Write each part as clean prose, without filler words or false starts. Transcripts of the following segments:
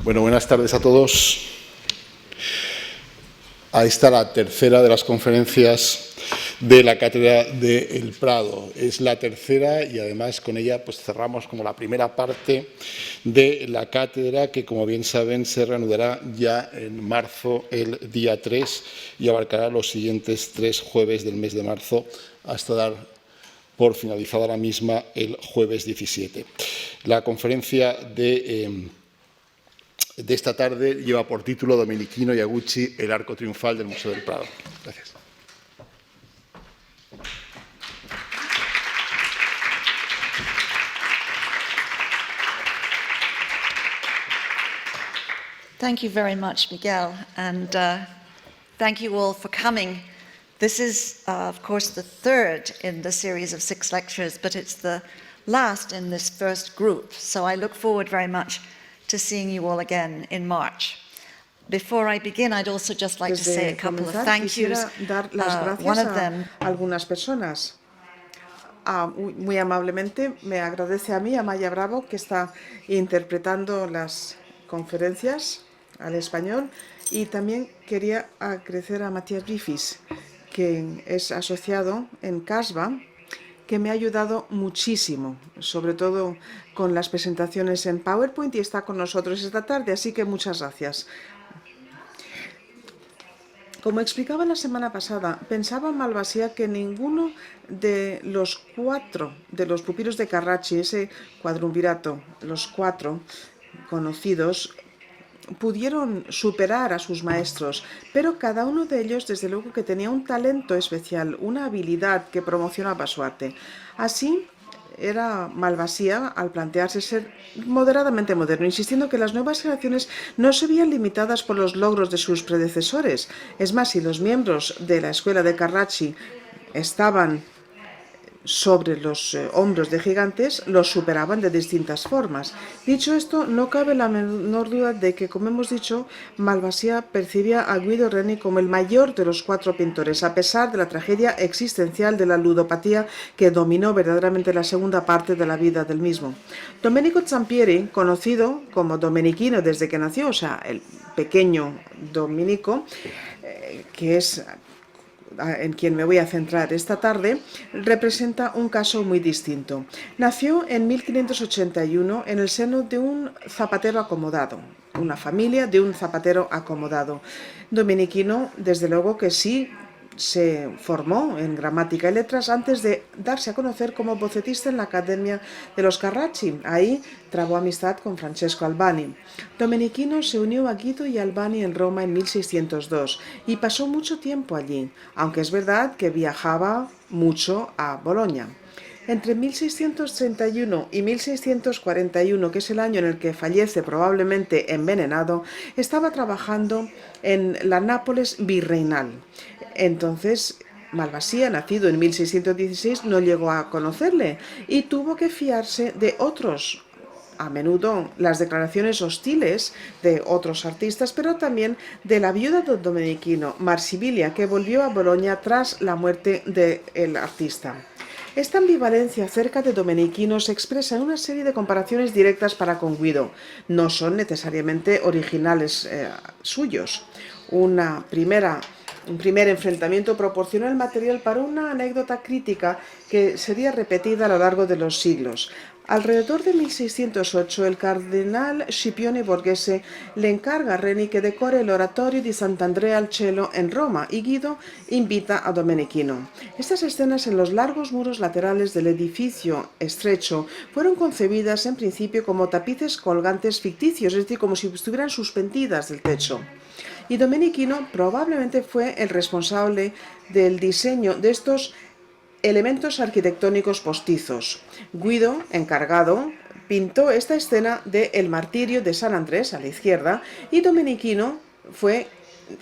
Bueno, buenas tardes a todos. Ahí está la tercera de las conferencias de la Cátedra de El Prado. Es la tercera y además con ella pues cerramos como la primera parte de la cátedra que, como bien saben, se reanudará ya en marzo, el día 3, y abarcará los siguientes 3 jueves del mes de marzo hasta dar por finalizada la misma el jueves 17. La conferencia de esta tarde lleva por título Domenichino y Agucci, el arco triunfal del Museo del Prado. Gracias. Thank you very much, Miguel, and thank you all for coming. This is, of course, the third in the series of 6 lectures, but it's the last in this first group, so I look forward very much to seeing you all again in March. Before I begin, I'd also just like to say a couple of thank yous. Dar las gracias One of them a algunas personas. Muy amablemente me agradece a mí, a Maya Bravo, que está interpretando las conferencias al español, y también quería agradecer a Matías Grifis, que es asociado en CASBA, que me ha ayudado muchísimo, sobre todo con las presentaciones en PowerPoint, y está con nosotros esta tarde, así que muchas gracias. Como explicaba la semana pasada, pensaba Malvasia que ninguno de los 4 de los pupilos de Carracci, ese cuadrumvirato, los 4 conocidos, pudieron superar a sus maestros, pero cada uno de ellos, desde luego, que tenía un talento especial, una habilidad que promocionaba su arte. Así era Malvasia al plantearse ser moderadamente moderno, insistiendo que las nuevas generaciones no se veían limitadas por los logros de sus predecesores. Es más, si los miembros de la escuela de Carracci estaban sobre los hombros de gigantes, los superaban de distintas formas. Dicho esto, no cabe la menor duda de que, como hemos dicho, Malvasia percibía a Guido Reni como el mayor de los 4 pintores, a pesar de la tragedia existencial de la ludopatía que dominó verdaderamente la segunda parte de la vida del mismo. Domenico Zampieri, conocido como Domenichino desde que nació, o sea, el pequeño Domenico, que es en quien me voy a centrar esta tarde, representa un caso muy distinto. Nació en 1581 en el seno de un zapatero acomodado, una familia de un zapatero acomodado. Domenichino, desde luego que sí, se formó en gramática y letras antes de darse a conocer como bocetista en la Academia de los Carracci. Ahí trabó amistad con Francesco Albani. Domenichino se unió a Guido y Albani en Roma en 1602 y pasó mucho tiempo allí, aunque es verdad que viajaba mucho a Bolonia. Entre 1631 y 1641, que es el año en el que fallece probablemente envenenado, estaba trabajando en la Nápoles virreinal. Entonces, Malvasia, nacido en 1616, no llegó a conocerle y tuvo que fiarse de otros, a menudo las declaraciones hostiles de otros artistas, pero también de la viuda de Domenichino, Marsibilia, que volvió a Bolonia tras la muerte del artista. Esta ambivalencia acerca de Domenichino se expresa en una serie de comparaciones directas para con Guido. No son necesariamente originales suyos. Un primer enfrentamiento proporcionó el material para una anécdota crítica que sería repetida a lo largo de los siglos. Alrededor de 1608, el cardenal Scipione Borghese le encarga a Reni que decore el oratorio di Sant'Andrea al Cielo en Roma, y Guido invita a Domenichino. Estas escenas en los largos muros laterales del edificio estrecho fueron concebidas en principio como tapices colgantes ficticios, es decir, como si estuvieran suspendidas del techo. Y Domenichino probablemente fue el responsable del diseño de estos elementos arquitectónicos postizos. Guido, encargado, pintó esta escena de El martirio de San Andrés a la izquierda, y Domenichino fue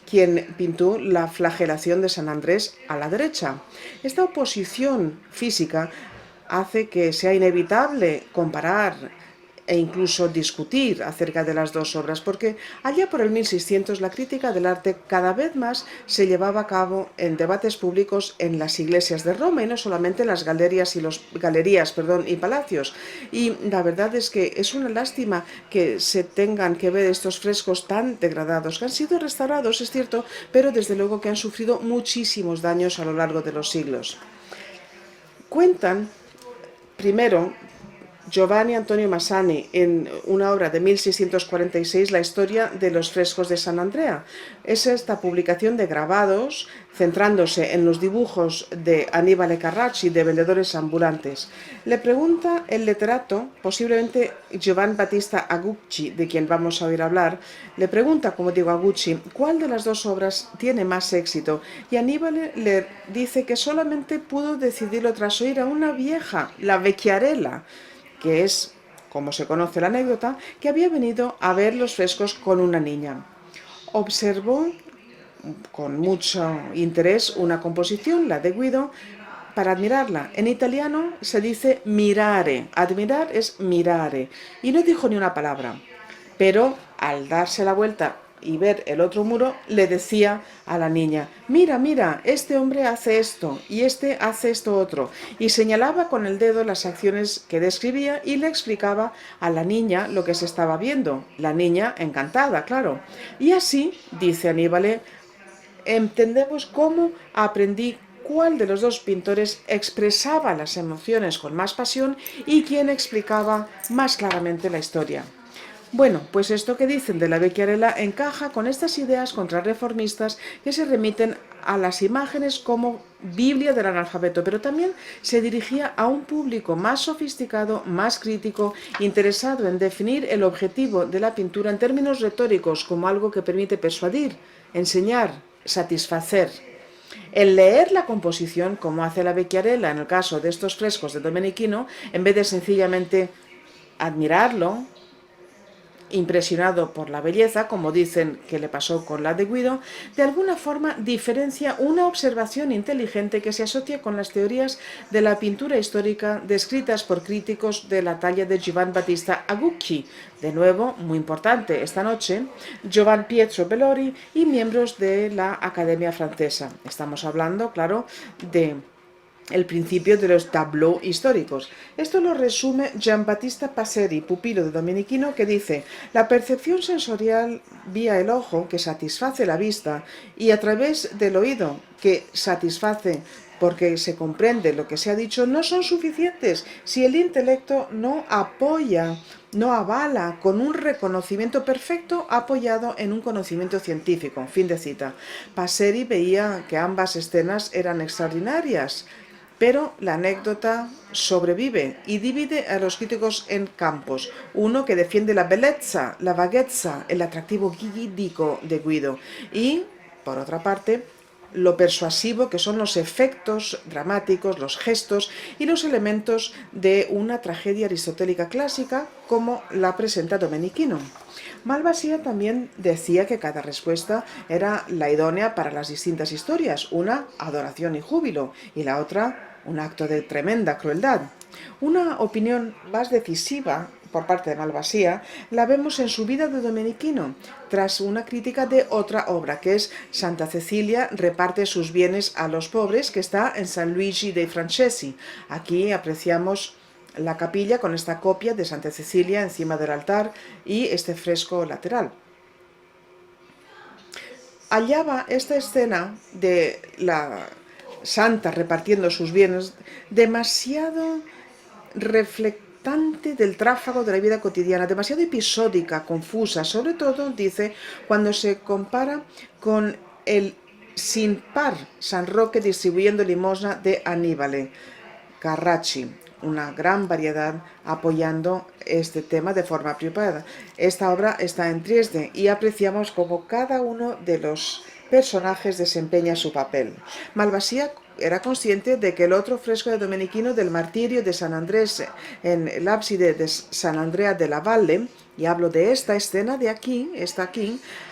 quien pintó la flagelación de San Andrés a la derecha. Esta oposición física hace que sea inevitable comparar e incluso discutir acerca de las dos obras, porque allá por el 1600 la crítica del arte cada vez más se llevaba a cabo en debates públicos en las iglesias de Roma y no solamente en las galerías y palacios. Y la verdad es que es una lástima que se tengan que ver estos frescos tan degradados, que han sido restaurados, es cierto, pero desde luego que han sufrido muchísimos daños a lo largo de los siglos. Cuentan, primero, Giovanni Antonio Massani, en una obra de 1646, la historia de los frescos de San Andrea. Es esta publicación de grabados, centrándose en los dibujos de Annibale Carracci, de vendedores ambulantes. Le pregunta el literato, posiblemente Giovan Battista Agucci, de quien vamos a oír hablar, le pregunta, como digo, Agucci, ¿cuál de las dos obras tiene más éxito? Y Annibale le dice que solamente pudo decidirlo tras oír a una vieja, la Vecchiarella, que es, como se conoce la anécdota, que había venido a ver los frescos con una niña. Observó con mucho interés una composición, la de Guido, para admirarla. En italiano se dice mirare, admirar es mirare, y no dijo ni una palabra, pero al darse la vuelta y ver el otro muro, le decía a la niña, mira, mira, este hombre hace esto y este hace esto otro, y señalaba con el dedo las acciones que describía y le explicaba a la niña lo que se estaba viendo. La niña encantada, claro. Y así, dice Annibale, entendemos cómo aprendí cuál de los dos pintores expresaba las emociones con más pasión y quién explicaba más claramente la historia. Bueno, pues esto que dicen de la Vecchiarella encaja con estas ideas contrarreformistas que se remiten a las imágenes como Biblia del analfabeto, pero también se dirigía a un público más sofisticado, más crítico, interesado en definir el objetivo de la pintura en términos retóricos como algo que permite persuadir, enseñar, satisfacer. El leer la composición, como hace la Vecchiarella en el caso de estos frescos de Domenichino, en vez de sencillamente admirarlo, impresionado por la belleza, como dicen que le pasó con la de Guido, de alguna forma diferencia una observación inteligente que se asocia con las teorías de la pintura histórica descritas por críticos de la talla de Giovan Battista Agucci, de nuevo, muy importante esta noche, Giovan Pietro Bellori y miembros de la Academia Francesa. Estamos hablando, claro, de el principio de los tableaux históricos. Esto lo resume Giambattista Passeri, pupilo de Domenichino, que dice: la percepción sensorial vía el ojo, que satisface la vista, y a través del oído, que satisface porque se comprende lo que se ha dicho, no son suficientes si el intelecto no apoya, no avala con un reconocimiento perfecto apoyado en un conocimiento científico. Fin de cita. Passeri veía que ambas escenas eran extraordinarias, pero la anécdota sobrevive y divide a los críticos en campos. Uno que defiende la belleza, la vaguezza, el atractivo guídico de Guido. Y, por otra parte, lo persuasivo que son los efectos dramáticos, los gestos y los elementos de una tragedia aristotélica clásica como la presenta Domenichino. Malvasia también decía que cada respuesta era la idónea para las distintas historias, una adoración y júbilo y la otra un acto de tremenda crueldad. Una opinión más decisiva por parte de Malvasia la vemos en su vida de Domenichino, tras una crítica de otra obra, que es Santa Cecilia reparte sus bienes a los pobres, que está en San Luigi dei Francesi. Aquí apreciamos la capilla con esta copia de Santa Cecilia encima del altar y este fresco lateral. Hallaba esta escena de la santa repartiendo sus bienes demasiado reflectante del tráfago de la vida cotidiana, demasiado episódica, confusa, sobre todo, dice, cuando se compara con el sin par San Roque distribuyendo limosna de Annibale Carracci, una gran variedad apoyando este tema de forma privada. Esta obra está en Trieste y apreciamos cómo cada uno de los personajes desempeña su papel. Malvasia era consciente de que el otro fresco de Domenichino del martirio de San Andrés en el ábside de San Andrea de la Valle, y hablo de esta escena de aquí,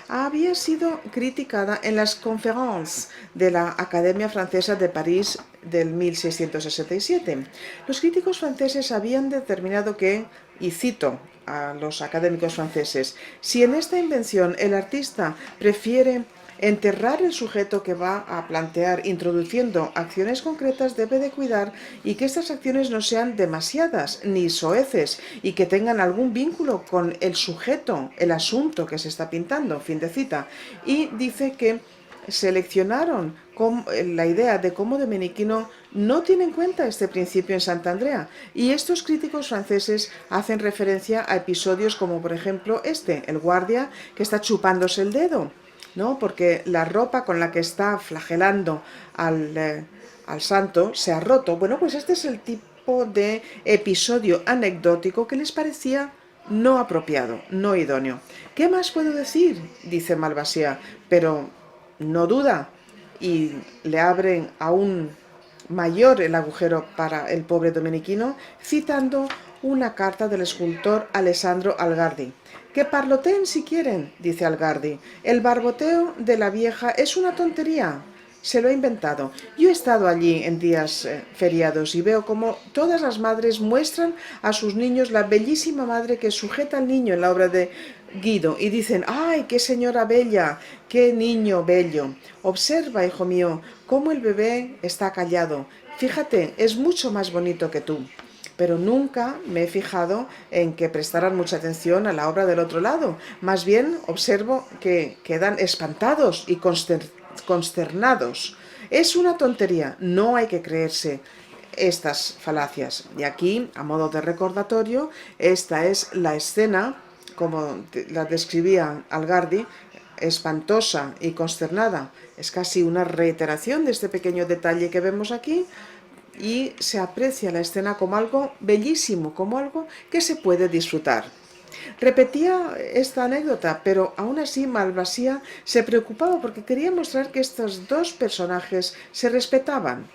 había sido criticada en las conférences de la Academia Francesa de París del 1667. Los críticos franceses habían determinado que y cito a los académicos franceses: si en esta invención el artista prefiere enterrar el sujeto que va a plantear introduciendo acciones concretas, debe de cuidar y que estas acciones no sean demasiadas ni soeces y que tengan algún vínculo con el sujeto, el asunto que se está pintando. Fin de cita. Y dice que seleccionaron la idea de cómo Domenichino no tiene en cuenta este principio en Sant'Andrea, y estos críticos franceses hacen referencia a episodios como por ejemplo el guardia que está chupándose el dedo, ¿no? Porque la ropa con la que está flagelando al santo se ha roto. Bueno, pues este es el tipo de episodio anecdótico que les parecía no apropiado, no idóneo. ¿Qué más puedo decir?, dice Malvasia, pero no duda, y le abren aún mayor el agujero para el pobre Domenichino, citando una carta del escultor Alessandro Algardi. Que parloteen si quieren, dice Algardi. El barboteo de la vieja es una tontería. Se lo he inventado. Yo he estado allí en días feriados y veo como todas las madres muestran a sus niños la bellísima madre que sujeta al niño en la obra de Guido y dicen: ¡ay, qué señora bella! ¡Qué niño bello! Observa, hijo mío, cómo el bebé está callado. Fíjate, es mucho más bonito que tú. Pero nunca me he fijado en que prestaran mucha atención a la obra del otro lado. Más bien observo que quedan espantados y consternados. Es una tontería, no hay que creerse estas falacias. Y aquí, a modo de recordatorio, esta es la escena, como la describía Algardi, espantosa y consternada. Es casi una reiteración de este pequeño detalle que vemos aquí, y se aprecia la escena como algo bellísimo, como algo que se puede disfrutar. Repetía esta anécdota, pero aún así Malvasia se preocupaba porque quería mostrar que estos dos personajes se respetaban.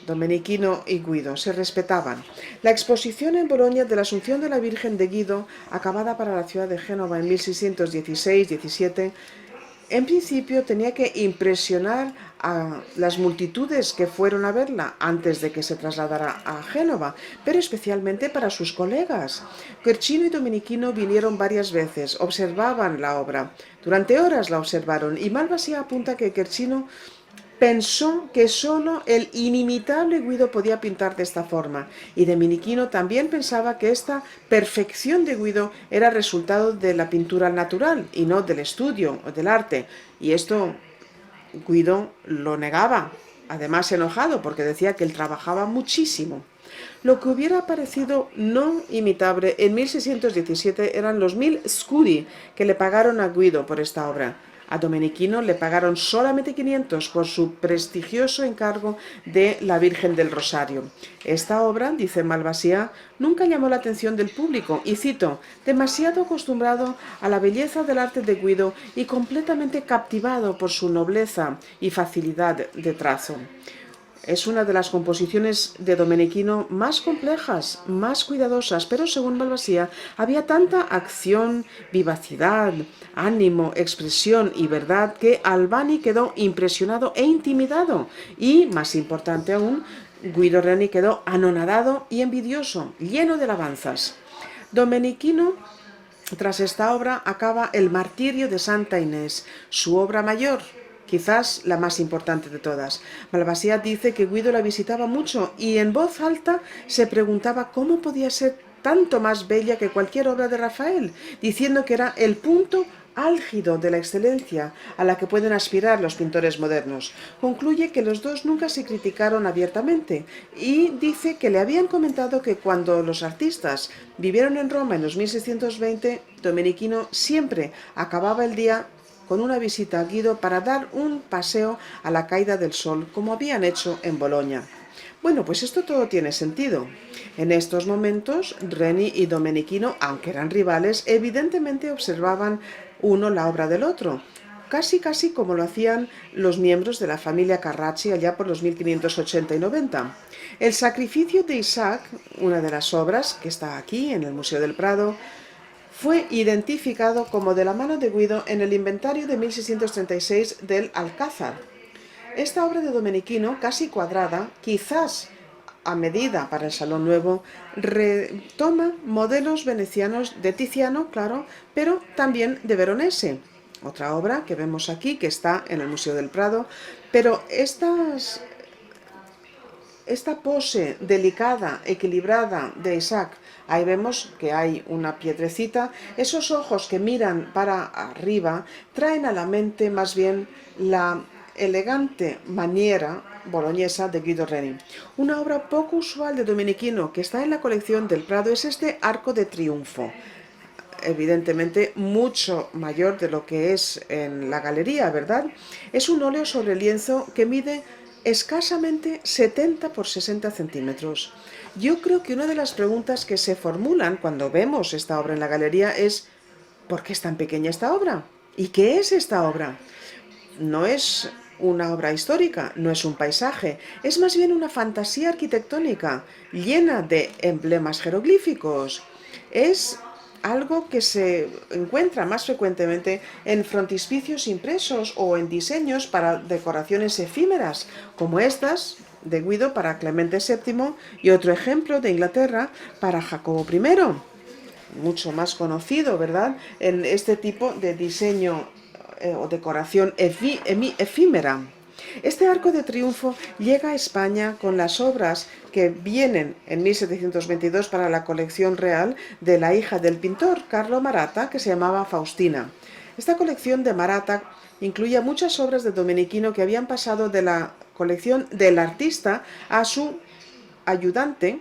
Domenichino y Guido se respetaban. La exposición en Bolonia de la Asunción de la Virgen de Guido, acabada para la ciudad de Génova en 1616-17, en principio tenía que impresionar a las multitudes que fueron a verla antes de que se trasladara a Génova, pero especialmente para sus colegas. Guercino y Domenichino vinieron varias veces, observaban la obra. Durante horas la observaron, y Malvasia apunta que Guercino pensó que solo el inimitable Guido podía pintar de esta forma, y Domenichino también pensaba que esta perfección de Guido era resultado de la pintura natural y no del estudio o del arte, y esto Guido lo negaba, además enojado porque decía que él trabajaba muchísimo. Lo que hubiera parecido no imitable en 1617 eran los 1000 scudi que le pagaron a Guido por esta obra. A Domenichino le pagaron solamente 500 por su prestigioso encargo de la Virgen del Rosario. Esta obra, dice Malvasia, nunca llamó la atención del público y, cito, demasiado acostumbrado a la belleza del arte de Guido y completamente captivado por su nobleza y facilidad de trazo. Es una de las composiciones de Domenichino más complejas, más cuidadosas, pero según Malvasia había tanta acción, vivacidad, ánimo, expresión y verdad que Albani quedó impresionado e intimidado, y, más importante aún, Guido Reni quedó anonadado y envidioso, lleno de alabanzas. Domenichino, tras esta obra, acaba El martirio de Santa Inés, su obra mayor, quizás la más importante de todas. Malvasia dice que Guido la visitaba mucho y en voz alta se preguntaba cómo podía ser tanto más bella que cualquier obra de Rafael, diciendo que era el punto álgido de la excelencia a la que pueden aspirar los pintores modernos. Concluye que los dos nunca se criticaron abiertamente y dice que le habían comentado que cuando los artistas vivieron en Roma en los 1620, Domenichino siempre acababa el día con una visita a Guido para dar un paseo a la caída del sol, como habían hecho en Bolonia. Bueno, pues esto todo tiene sentido. En estos momentos, Reni y Domenichino, aunque eran rivales, evidentemente observaban uno la obra del otro, casi como lo hacían los miembros de la familia Carracci allá por los 1580 y 90. El sacrificio de Isaac, una de las obras que está aquí en el Museo del Prado, fue identificado como de la mano de Guido en el inventario de 1636 del Alcázar. Esta obra de Domenichino, casi cuadrada, quizás a medida para el Salón Nuevo, retoma modelos venecianos de Tiziano, claro, pero también de Veronese, otra obra que vemos aquí, que está en el Museo del Prado, pero esta pose delicada, equilibrada de Isaac, ahí vemos que hay una piedrecita, esos ojos que miran para arriba traen a la mente más bien la elegante maniera boloñesa de Guido Reni. Una obra poco usual de Domenichino que está en la colección del Prado es este Arco de Triunfo, evidentemente mucho mayor de lo que es en la galería, ¿verdad? Es un óleo sobre lienzo que mide escasamente 70 por 60 centímetros. Yo creo que una de las preguntas que se formulan cuando vemos esta obra en la galería es ¿por qué es tan pequeña esta obra? ¿Y qué es esta obra? No es una obra histórica, no es un paisaje, es más bien una fantasía arquitectónica llena de emblemas jeroglíficos. Es algo que se encuentra más frecuentemente en frontispicios impresos o en diseños para decoraciones efímeras, como estas de Guido para Clemente VII y otro ejemplo de Inglaterra para Jacobo I, mucho más conocido, ¿verdad?, en este tipo de diseño o decoración efímera. Este Arco de Triunfo llega a España con las obras que vienen en 1722 para la colección real de la hija del pintor Carlo Maratta, que se llamaba Faustina. Esta colección de Maratta incluía muchas obras de Domenichino que habían pasado de la colección del artista a su ayudante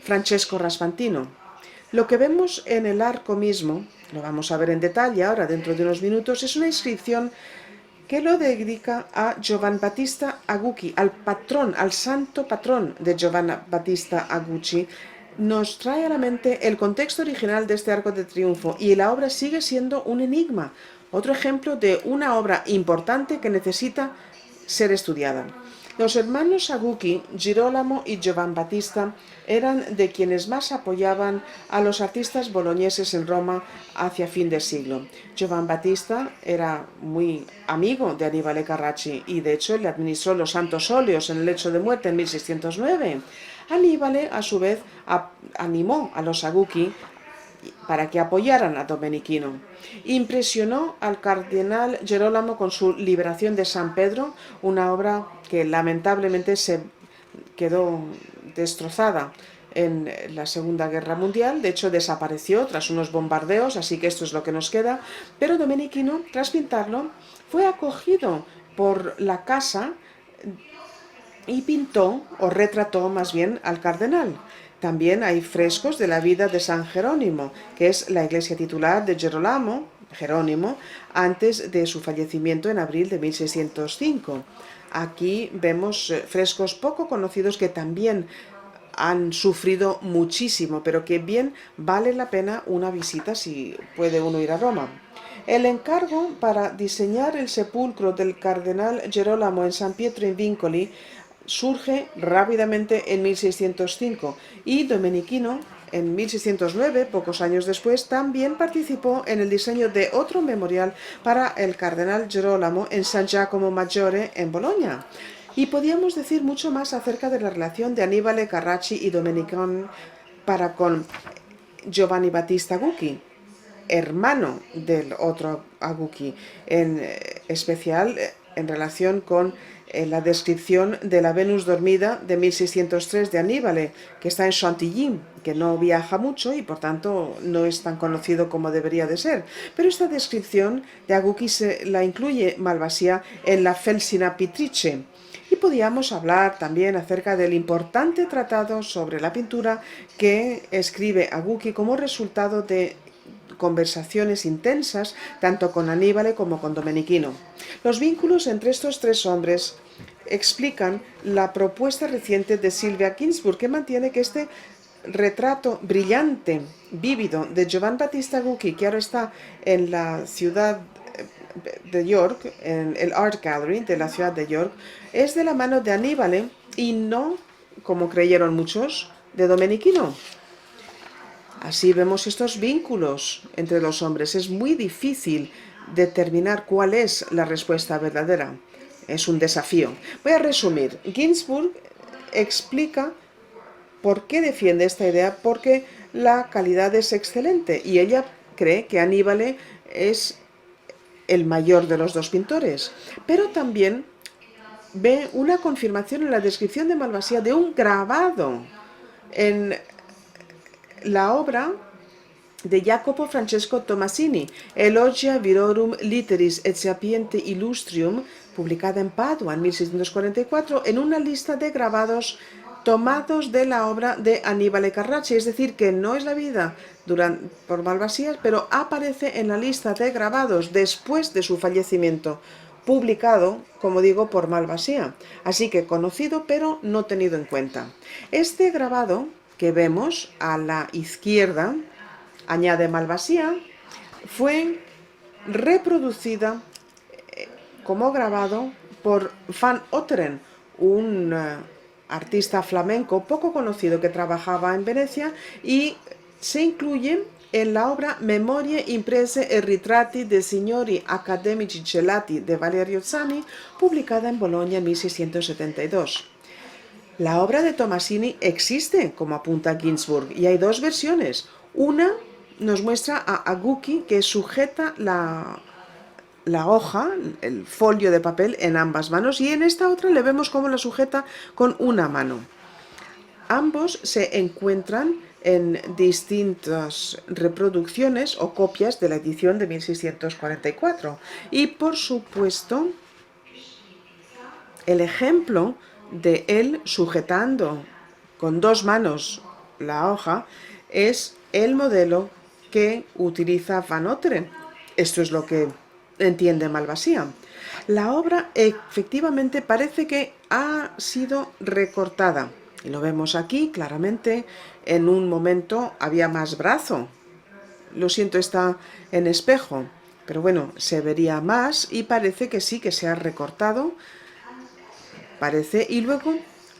Francesco Raspantino. Lo que vemos en el arco mismo, lo vamos a ver en detalle ahora dentro de unos minutos, es una inscripción que lo dedica a Giovan Battista Agucci, al patrón, al santo patrón de Giovan Battista Agucci. Nos trae a la mente el contexto original de este Arco de Triunfo y la obra sigue siendo un enigma, otro ejemplo de una obra importante que necesita ser estudiada. Los hermanos Agucci, Girolamo y Giovan Battista, eran de quienes más apoyaban a los artistas boloñeses en Roma hacia fin de siglo. Giovan Battista era muy amigo de Annibale Carracci y de hecho le administró los santos óleos en el lecho de muerte en 1609. Annibale, a su vez, animó a los Agucci para que apoyaran a Domenichino. Impresionó al cardenal Gerolamo con su Liberación de San Pedro, una obra que lamentablemente se quedó destrozada en la Segunda Guerra Mundial, de hecho desapareció tras unos bombardeos, así que esto es lo que nos queda, pero Domenichino, tras pintarlo, fue acogido por la casa y pintó, o retrató más bien, al cardenal. También hay frescos de la vida de San Jerónimo, que es la iglesia titular de Jerónimo, antes de su fallecimiento en abril de 1605. Aquí vemos frescos poco conocidos que también han sufrido muchísimo, pero que bien vale la pena una visita si puede uno ir a Roma. El encargo para diseñar el sepulcro del cardenal Gerolamo en San Pietro in Vincoli surge rápidamente en 1605 y Domenichino en 1609, pocos años después, también participó en el diseño de otro memorial para el cardenal Gerolamo en San Giacomo Maggiore en Bolonia. Y podíamos decir mucho más acerca de la relación de Annibale Carracci y Domenichino para con Giovanni Battista Agucci, hermano del otro Agucci, en especial en relación con la descripción de la Venus dormida de 1603 de Annibale, que está en Chantilly, que no viaja mucho y por tanto no es tan conocido como debería de ser. Pero esta descripción de Agucci se la incluye Malvasia en la Felsina Pitrice. Y podíamos hablar también acerca del importante tratado sobre la pintura que escribe Agucci como resultado de conversaciones intensas tanto con Annibale como con Domenichino. Los vínculos entre estos tres hombres explican la propuesta reciente de Sylvia Ginsburg, que mantiene que este retrato brillante, vívido de Giovan Battista Agucci, que ahora está en la ciudad de York, en el Art Gallery de la ciudad de York, es de la mano de Annibale y no, como creyeron muchos, de Domenichino. Así vemos estos vínculos entre los hombres. Es muy difícil determinar cuál es la respuesta verdadera. Es un desafío. Voy a resumir. Ginsburg explica ¿Por qué defiende esta idea? Porque la calidad es excelente y ella cree que Aníbal es el mayor de los dos pintores, pero también ve una confirmación en la descripción de Malvasia de un grabado en la obra de Jacopo Francesco Tomasini, Elogia Virorum Litteris et Sapiente Illustrium, publicada en Padua en 1644, en una lista de grabados tomados de la obra de Annibale Carracci, es decir, que no es la vida por Malvasia, pero aparece en la lista de grabados después de su fallecimiento, publicado, como digo, por Malvasia, así que conocido pero no tenido en cuenta. Este grabado que vemos a la izquierda, añade Malvasia, fue reproducida como grabado por Van Otteren, un artista flamenco poco conocido que trabajaba en Venecia y se incluye en la obra Memorie imprese e ritratti de signori accademici celati de Valerio Zani, publicada en Bolonia en 1672. La obra de Tomasini existe, como apunta Ginsburg, y hay dos versiones. Una nos muestra a Aguki que sujeta la hoja, el folio de papel, en ambas manos, y en esta otra le vemos cómo la sujeta con una mano. Ambos se encuentran en distintas reproducciones o copias de la edición de 1644. Y por supuesto, el ejemplo de él sujetando con dos manos la hoja es el modelo que utiliza Van Otteren. Esto es lo que entiende Malvasia. La obra efectivamente parece que ha sido recortada. Y lo vemos aquí claramente. En un momento había más brazo. Lo siento, está en espejo. Pero bueno, se vería más y parece que sí que se ha recortado. Parece. Y luego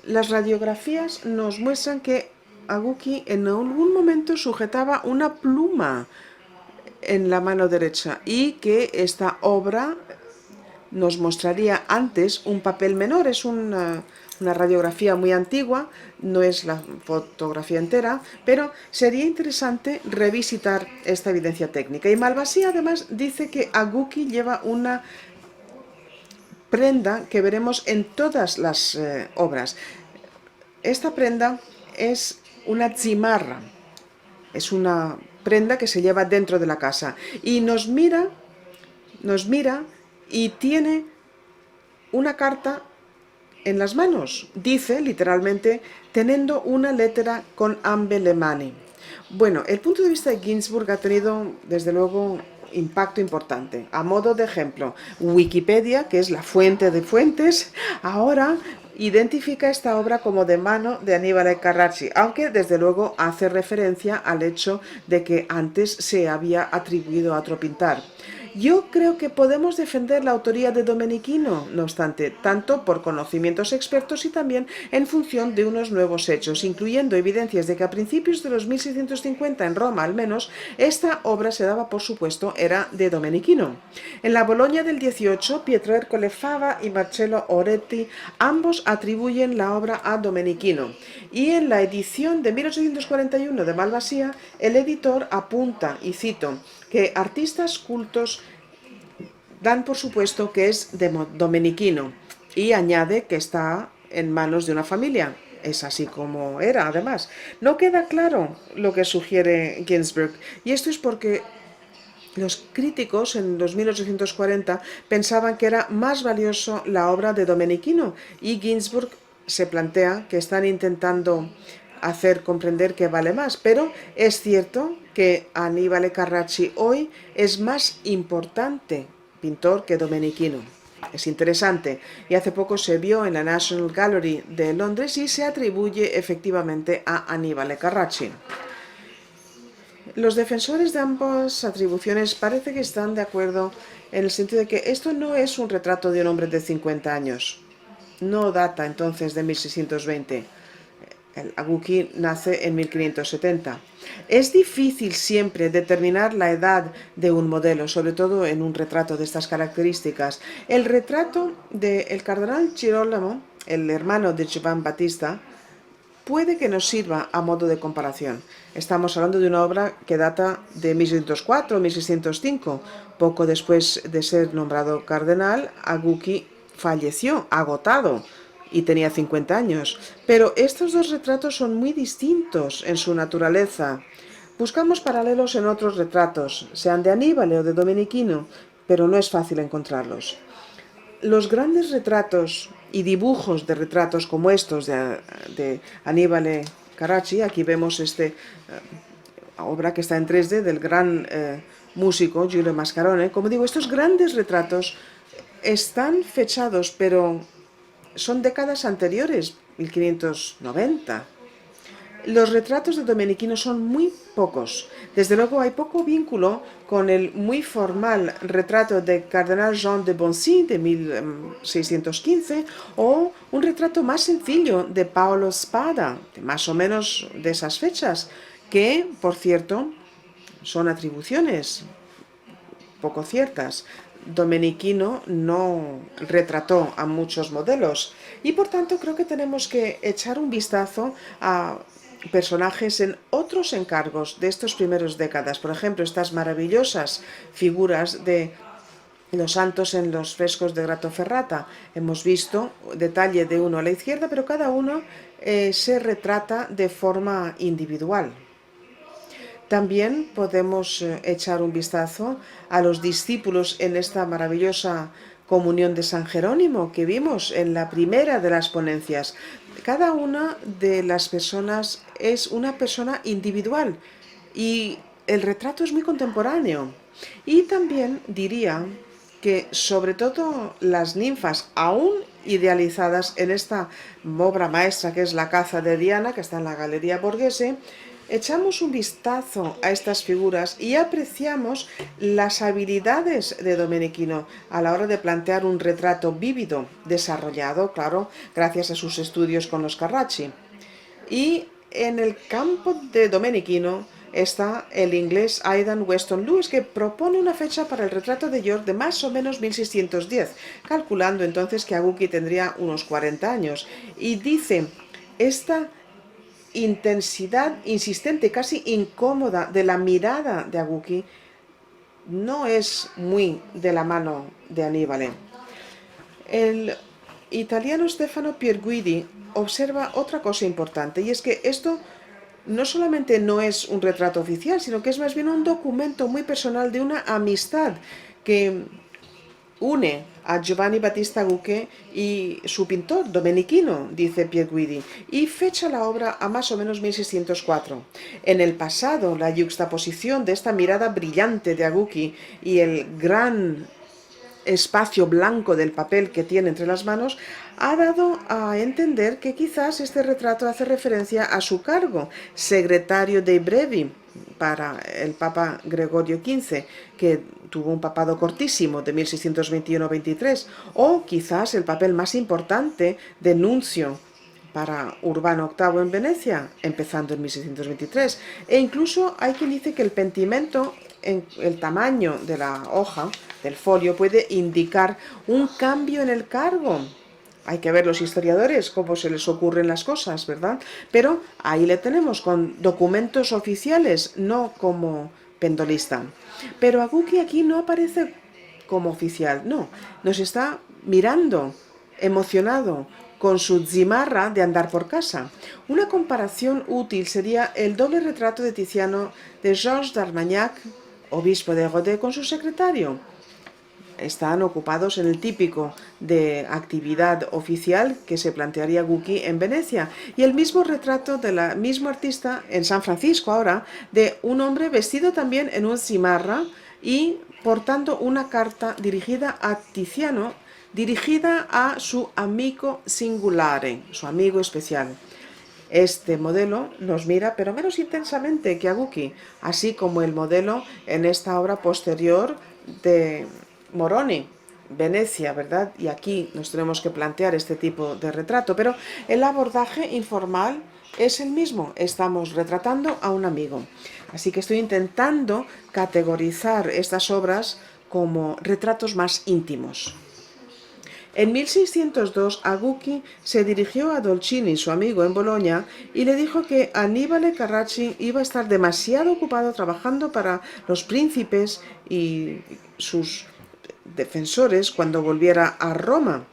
las radiografías nos muestran que Aguki en algún momento sujetaba una pluma en la mano derecha y que esta obra nos mostraría antes un papel menor. Es una radiografía muy antigua, no es la fotografía entera, pero sería interesante revisitar esta evidencia técnica. Y Malvasia además dice que Aguki lleva una prenda que veremos en todas las obras. Esta prenda es una zimarra, es una prenda que se lleva dentro de la casa y nos mira y tiene una carta en las manos. Dice literalmente, teniendo una lettera con ambe le mani. Bueno, el punto de vista de Ginsburg ha tenido desde luego impacto importante. A modo de ejemplo, Wikipedia, que es la fuente de fuentes, ahora identifica esta obra como de mano de Annibale Carracci, aunque desde luego hace referencia al hecho de que antes se había atribuido a otro pintor. Yo creo que podemos defender la autoría de Domenichino, no obstante, tanto por conocimientos expertos y también en función de unos nuevos hechos, incluyendo evidencias de que a principios de los 1650, en Roma al menos, esta obra se daba por supuesto era de Domenichino. En la Bolonia del 18, Pietro Ercole Fava y Marcello Oretti ambos atribuyen la obra a Domenichino. Y en la edición de 1841 de Malvasia, el editor apunta, y cito, que artistas cultos dan por supuesto que es de Domenichino y añade que está en manos de una familia. Es así como era, además. No queda claro lo que sugiere Ginsburg, y esto es porque los críticos en los 1840 pensaban que era más valioso la obra de Domenichino, y Ginsburg se plantea que están intentando hacer comprender que vale más, pero es cierto que Annibale Carracci hoy es más importante pintor que Domenichino. Es interesante, y hace poco se vio en la National Gallery de Londres y se atribuye efectivamente a Annibale Carracci. Los defensores de ambas atribuciones parece que están de acuerdo en el sentido de que esto no es un retrato de un hombre de 50 años. No data entonces de 1620. El Aguki nace en 1570. Es difícil siempre determinar la edad de un modelo, sobre todo en un retrato de estas características. El retrato del cardenal Girolamo, el hermano de Giovan Battista, puede que nos sirva a modo de comparación. Estamos hablando de una obra que data de 1604-1605. Poco después de ser nombrado cardenal, Aguqui falleció agotado y tenía 50 años. Pero estos dos retratos son muy distintos en su naturaleza. Buscamos paralelos en otros retratos, sean de Aníbal o de Domenichino, pero no es fácil encontrarlos. Los grandes retratos y dibujos de retratos como estos de Aníbal Carracci, aquí vemos obra que está en 3D del gran músico Giulio Mascarone. Como digo, estos grandes retratos están fechados, pero son décadas anteriores, 1590. Los retratos de Domenichino son muy pocos. Desde luego hay poco vínculo con el muy formal retrato de Cardenal Jean de Boncy de 1615 o un retrato más sencillo de Paolo Spada, de más o menos de esas fechas, que, por cierto, son atribuciones poco ciertas. Domenichino no retrató a muchos modelos y por tanto creo que tenemos que echar un vistazo a personajes en otros encargos de estos primeros décadas. Por ejemplo, estas maravillosas figuras de los santos en los frescos de Gratoferrata. Hemos visto detalle de uno a la izquierda, pero cada uno se retrata de forma individual. También podemos echar un vistazo a los discípulos en esta maravillosa comunión de San Jerónimo que vimos en la primera de las ponencias. Cada una de las personas es una persona individual y el retrato es muy contemporáneo. Y también diría que sobre todo las ninfas, aún idealizadas en esta obra maestra que es La caza de Diana, que está en la Galería Borghese, echamos un vistazo a estas figuras y apreciamos las habilidades de Domenichino a la hora de plantear un retrato vívido, desarrollado, claro, gracias a sus estudios con los Carracci. Y en el campo de Domenichino está el inglés Aidan Weston Lewis, que propone una fecha para el retrato de York de más o menos 1610, calculando entonces que Aguqui tendría unos 40 años. Y dice, esta intensidad insistente, casi incómoda de la mirada de Aguqui no es muy de la mano de Aníbal. El italiano Stefano Pierguidi observa otra cosa importante, y es que esto no solamente no es un retrato oficial, sino que es más bien un documento muy personal de una amistad que une a Giovanni Battista Aguqui y su pintor Domenichino, dice Pierguidi, y fecha la obra a más o menos 1604. En el pasado, la yuxtaposición de esta mirada brillante de Aguqui y el gran espacio blanco del papel que tiene entre las manos ha dado a entender que quizás este retrato hace referencia a su cargo, secretario dei Brevi, para el Papa Gregorio XV, que tuvo un papado cortísimo de 1621-23, o quizás el papel más importante de nuncio para Urbano VIII en Venecia, empezando en 1623. E incluso hay quien dice que el pentimento en el tamaño de la hoja, del folio, puede indicar un cambio en el cargo. Hay que ver los historiadores cómo se les ocurren las cosas, ¿verdad? Pero ahí le tenemos con documentos oficiales, no como pendolista. Pero Aguqui aquí no aparece como oficial, no. Nos está mirando, emocionado, con su zimarra de andar por casa. Una comparación útil sería el doble retrato de Tiziano de Georges d'Armagnac, obispo de Rodez, con su secretario. Están ocupados en el típico de actividad oficial que se plantearía Aguqui en Venecia. Y el mismo retrato de la misma artista en San Francisco ahora, de un hombre vestido también en un zimarra y portando una carta dirigida a Tiziano, dirigida a su amico singulare, su amigo especial. Este modelo nos mira, pero menos intensamente que Aguqui, así como el modelo en esta obra posterior de Moroni, Venecia, ¿verdad? Y aquí nos tenemos que plantear este tipo de retrato, pero el abordaje informal es el mismo. Estamos retratando a un amigo. Así que estoy intentando categorizar estas obras como retratos más íntimos. En 1602, Aguchi se dirigió a Dolcini, su amigo en Bolonia, y le dijo que Annibale Carracci iba a estar demasiado ocupado trabajando para los príncipes y sus defensores cuando volviera a Roma.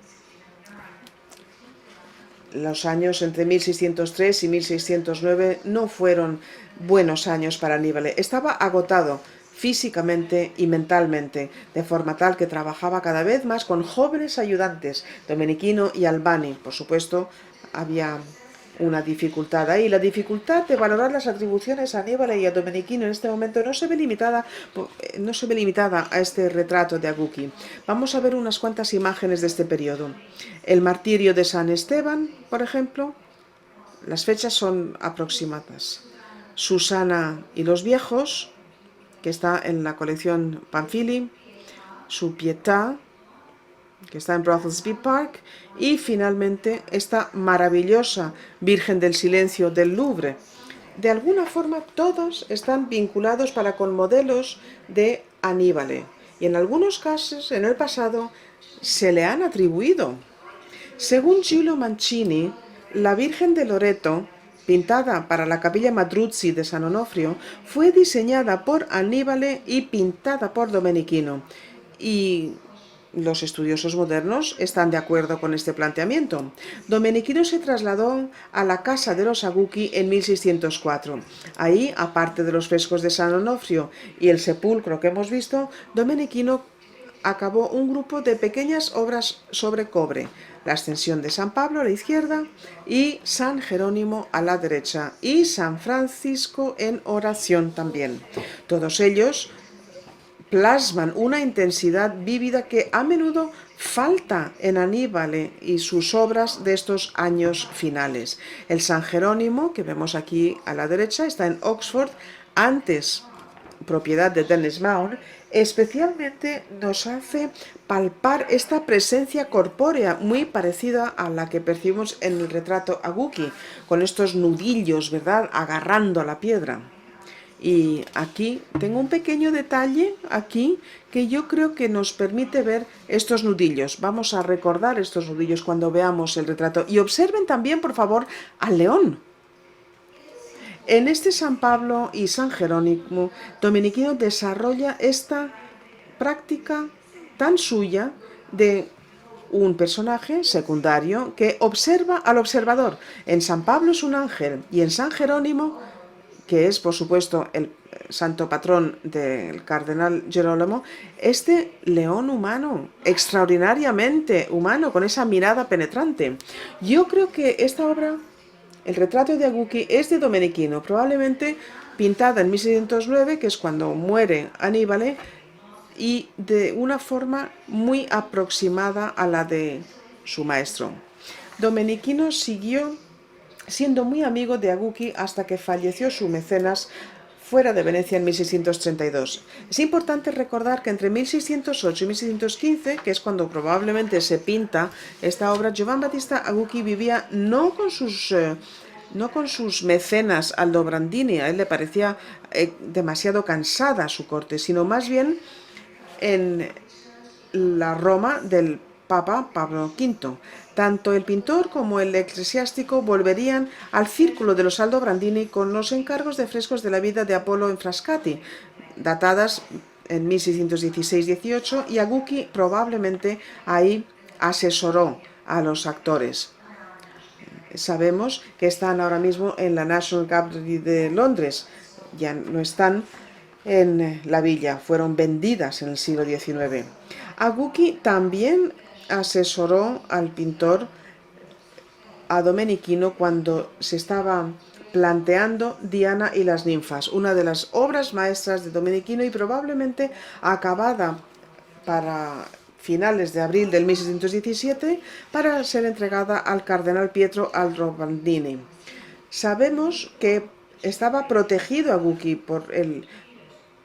Los años entre 1603 y 1609 no fueron buenos años para Aníbal. Estaba agotado físicamente y mentalmente, de forma tal que trabajaba cada vez más con jóvenes ayudantes, Domenichino y Albani. Por supuesto, había una dificultad ahí. La dificultad de valorar las atribuciones a Aníbal y a Domenichino en este momento no se ve limitada a este retrato de Aguchi. Vamos a ver unas cuantas imágenes de este periodo. El martirio de San Esteban, por ejemplo, las fechas son aproximadas. Susana y los viejos, que está en la colección Pamphili, su Pietà, que está en Brothelsby Park, y finalmente esta maravillosa Virgen del Silencio del Louvre. De alguna forma todos están vinculados con modelos de Aníbal, y en algunos casos en el pasado se le han atribuido. Según Gillo Mancini, la Virgen de Loreto, pintada para la Capilla Matruzzi de San Onofrio, fue diseñada por Aníbal y pintada por Domenichino. Y los estudiosos modernos están de acuerdo con este planteamiento. Domenichino se trasladó a la casa de los Aguchi en 1604. Ahí, aparte de los frescos de San Onofrio y el sepulcro que hemos visto, Domenichino acabó un grupo de pequeñas obras sobre cobre: la Ascensión de San Pablo a la izquierda y San Jerónimo a la derecha, y San Francisco en oración también. Todos ellos plasman una intensidad vívida que a menudo falta en Aníbal y sus obras de estos años finales. El San Jerónimo, que vemos aquí a la derecha, está en Oxford, antes propiedad de Dennis Mahon. Especialmente nos hace palpar esta presencia corpórea muy parecida a la que percibimos en el retrato Aguchi, con estos nudillos, ¿verdad?, agarrando a la piedra. Y aquí tengo un pequeño detalle aquí que yo creo que nos permite ver estos nudillos. Vamos a recordar estos nudillos cuando veamos el retrato. Y observen también, por favor, al león. En este San Pablo y San Jerónimo, Domenichino desarrolla esta práctica tan suya de un personaje secundario que observa al observador. En San Pablo es un ángel, y en San Jerónimo, que es por supuesto el santo patrón del cardenal Gerolamo, este león humano, extraordinariamente humano, con esa mirada penetrante. Yo creo que esta obra, el retrato de Aguchi, es de Domenichino, probablemente pintada en 1609, que es cuando muere Aníbal, y de una forma muy aproximada a la de su maestro. Domenichino siguió siendo muy amigo de Aguchi hasta que falleció su mecenas fuera de Venecia en 1632. Es importante recordar que entre 1608 y 1615, que es cuando probablemente se pinta esta obra, Giovan Battista Aguchi vivía no con sus mecenas Aldobrandini, a él le parecía demasiado cansada su corte, sino más bien en la Roma del Papa Pablo V. Tanto el pintor como el eclesiástico volverían al círculo de los Aldobrandini con los encargos de frescos de la vida de Apolo en Frascati, datadas en 1616-18, y Aguchi probablemente ahí asesoró a los actores. Sabemos que están ahora mismo en la National Gallery de Londres, ya no están en la villa, fueron vendidas en el siglo XIX. Aguchi también asesoró al pintor, a Domenichino, cuando se estaba planteando Diana y las ninfas, una de las obras maestras de Domenichino y probablemente acabada para finales de abril del 1617 para ser entregada al cardenal Pietro Aldobrandini. Sabemos que estaba protegido Aguchi por el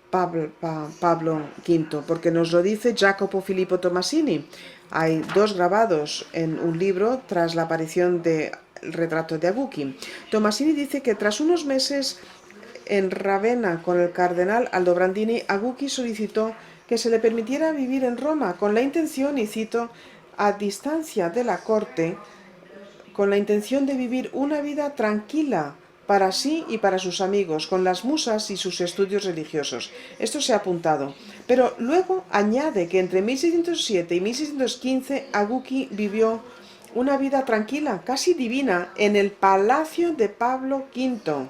Pablo V, porque nos lo dice Jacopo Filippo Tomasini. Hay dos grabados en un libro tras la aparición del retrato de Aguchi. Tomasini dice que tras unos meses en Ravenna con el cardenal Aldobrandini, Aguchi solicitó que se le permitiera vivir en Roma con la intención, y cito, a distancia de la corte con la intención de vivir una vida tranquila para sí y para sus amigos, con las musas y sus estudios religiosos. Esto se ha apuntado. Pero luego añade que entre 1607 y 1615 Aguki vivió una vida tranquila, casi divina, en el palacio de Pablo V,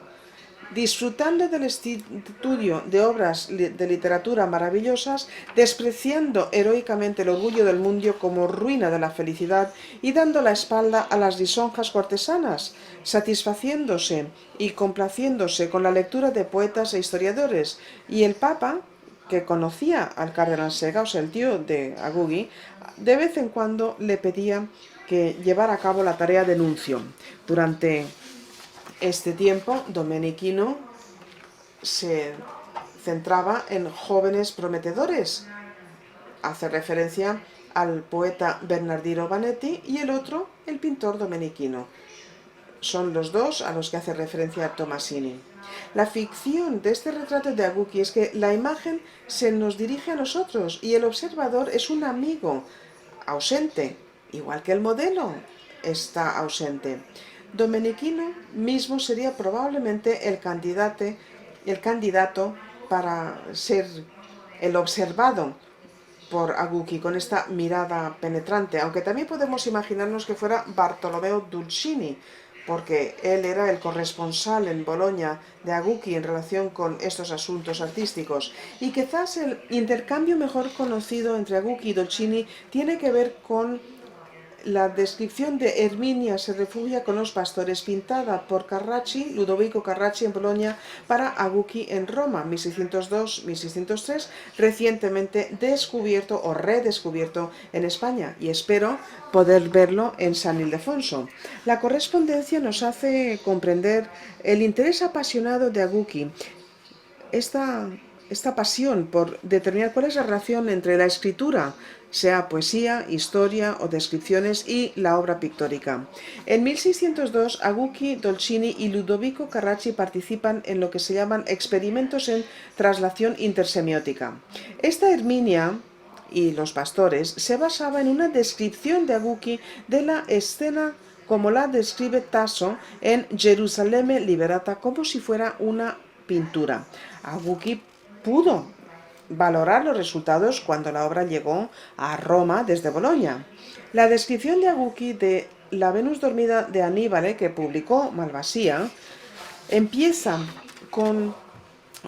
disfrutando del estudio de obras de literatura maravillosas, despreciando heroicamente el orgullo del mundo como ruina de la felicidad y dando la espalda a las lisonjas cortesanas, satisfaciéndose y complaciéndose con la lectura de poetas e historiadores. Y el Papa, que conocía al cardenal Sega, o sea, el tío de Agugi, de vez en cuando le pedía que llevara a cabo la tarea de nuncio. Durante este tiempo, Domenichino se centraba en jóvenes prometedores. Hace referencia al poeta Bernardino Vanetti y el otro, el pintor Domenichino. Son los dos a los que hace referencia Tomasini. La ficción de este retrato de Aguki es que la imagen se nos dirige a nosotros y el observador es un amigo ausente, igual que el modelo está ausente. Domenichino mismo sería probablemente el candidato para ser el observado por Aguki con esta mirada penetrante, aunque también podemos imaginarnos que fuera Bartolomeo Dulcini, porque él era el corresponsal en Bolonia de Aguki en relación con estos asuntos artísticos. Y quizás el intercambio mejor conocido entre Aguki y Dulcini tiene que ver con la descripción de Herminia se refugia con los pastores, pintada por Carracci, Ludovico Carracci en Bolonia, para Aguki en Roma, 1602-1603, recientemente descubierto o redescubierto en España, y espero poder verlo en San Ildefonso. La correspondencia nos hace comprender el interés apasionado de Aguki, esta pasión por determinar cuál es la relación entre la escritura, sea poesía, historia o descripciones, y la obra pictórica. En 1602, Aguki, Dolcini y Ludovico Carracci participan en lo que se llaman experimentos en traslación intersemiótica. Esta Herminia y los pastores se basaba en una descripción de Aguki de la escena como la describe Tasso en Gerusalemme Liberata, como si fuera una pintura. Aguki pudo valorar los resultados cuando la obra llegó a Roma desde Bolonia. La descripción de Aguki de la Venus dormida de Aníbal, que publicó Malvasia, empieza con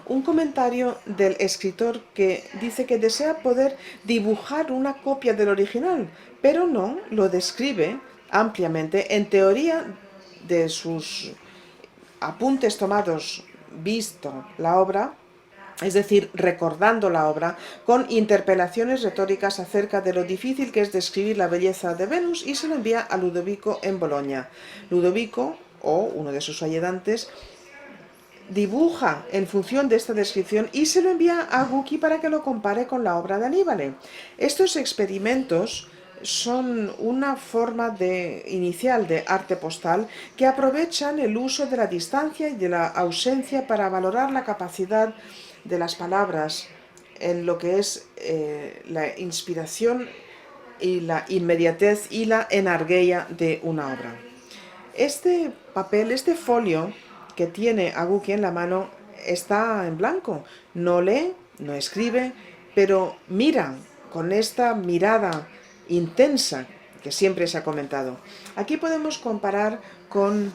un comentario del escritor que dice que desea poder dibujar una copia del original, pero no lo describe ampliamente. En teoría de sus apuntes tomados visto la obra, es decir, recordando la obra, con interpelaciones retóricas acerca de lo difícil que es describir la belleza de Venus, y se lo envía a Ludovico en Bolonia. Ludovico, o uno de sus ayudantes, dibuja en función de esta descripción y se lo envía a Aguki para que lo compare con la obra de Aníbal. Estos experimentos son una forma inicial de arte postal que aprovechan el uso de la distancia y de la ausencia para valorar la capacidad de las palabras en lo que es la inspiración y la inmediatez y la enargueia de una obra. Este papel, este folio que tiene Aguki en la mano, está en blanco. No lee, no escribe, pero mira con esta mirada intensa que siempre se ha comentado. Aquí podemos comparar con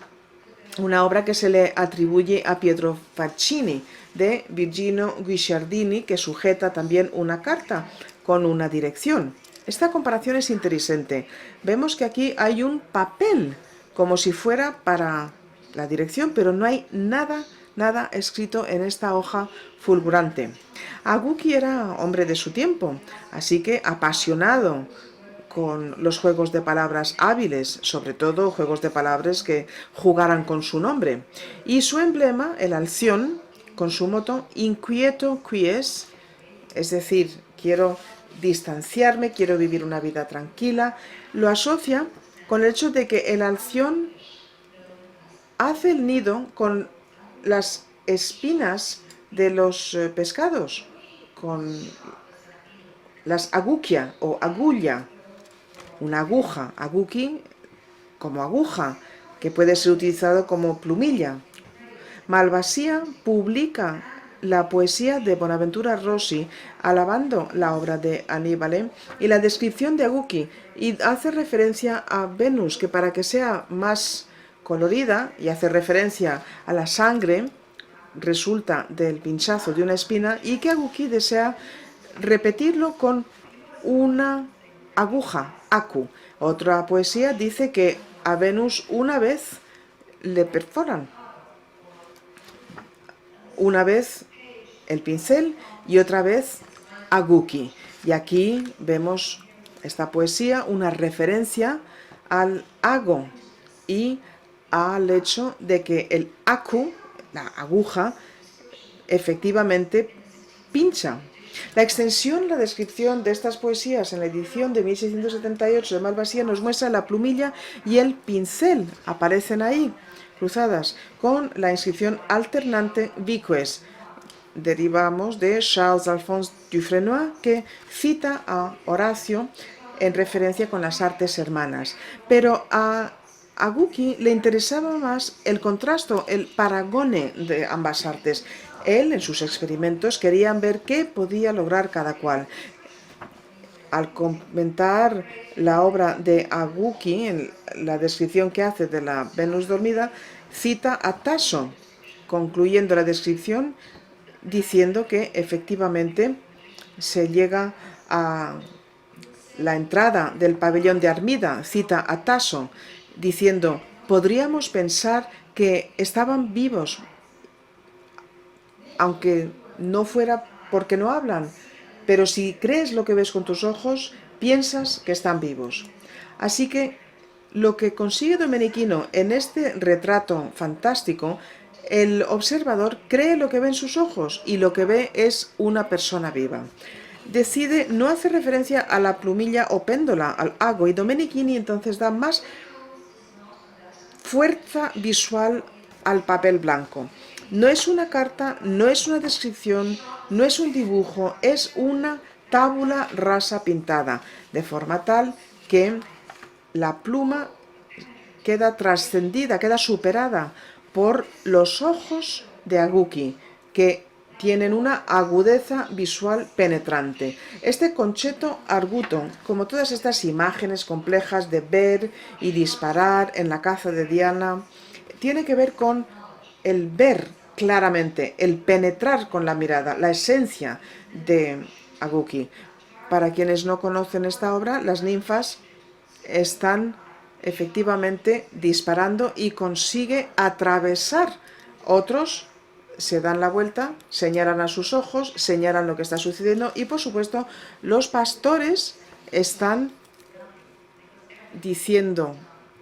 una obra que se le atribuye a Pietro Faccini, de Virginio Guicciardini, que sujeta también una carta con una dirección. Esta comparación es interesante. Vemos que aquí hay un papel, como si fuera para la dirección, pero no hay nada escrito en esta hoja fulgurante. Aguki era hombre de su tiempo, así que apasionado con los juegos de palabras hábiles, sobre todo juegos de palabras que jugaran con su nombre. Y su emblema, el alción, con su moto Inquieto quies, es decir, quiero distanciarme, quiero vivir una vida tranquila, lo asocia con el hecho de que el alción hace el nido con las espinas de los pescados, con las aguquia o agulla, una aguja, aguki como aguja, que puede ser utilizado como plumilla. Malvasia publica la poesía de Bonaventura Rossi, alabando la obra de Aníbal y la descripción de Aguki, y hace referencia a Venus, que para que sea más colorida, y hace referencia a la sangre, resulta del pinchazo de una espina, y que Aguki desea repetirlo con una aguja, aku. Otra poesía dice que a Venus una vez le perforan, una vez el pincel y otra vez aguki. Y aquí vemos esta poesía, una referencia al ago y al hecho de que el aku, la aguja, efectivamente pincha. La extensión, la descripción de estas poesías en la edición de 1678 de Malvasia nos muestra la plumilla y el pincel, aparecen ahí, cruzadas, con la inscripción alternante viques. Derivamos de Charles-Alphonse Dufresnoy, que cita a Horacio en referencia con las artes hermanas. Pero a Aguki le interesaba más el contrasto, el paragone de ambas artes. Él, en sus experimentos, querían ver qué podía lograr cada cual. Al comentar la obra de Aguki, en la descripción que hace de la Venus dormida, cita a Tasso, concluyendo la descripción diciendo que efectivamente se llega a la entrada del pabellón de Armida, cita a Tasso, diciendo: podríamos pensar que estaban vivos, aunque no fuera porque no hablan, pero si crees lo que ves con tus ojos, piensas que están vivos. Así que lo que consigue Domenichino en este retrato fantástico, el observador cree lo que ve en sus ojos y lo que ve es una persona viva. Decide no hacer referencia a la plumilla o péndola, al ago, y Domenichini entonces da más fuerza visual al papel blanco. No es una carta, no es una descripción, no es un dibujo, es una tabula rasa pintada, de forma tal que la pluma queda trascendida, queda superada por los ojos de Aguki, que tienen una agudeza visual penetrante. Este concetto arguto, como todas estas imágenes complejas de ver y disparar en la caza de Diana, tiene que ver con el ver claramente, el penetrar con la mirada, la esencia de Aguki. Para quienes no conocen esta obra, las ninfas están efectivamente disparando y consigue atravesar. Otros se dan la vuelta, señalan a sus ojos, señalan lo que está sucediendo y, por supuesto, los pastores están diciendo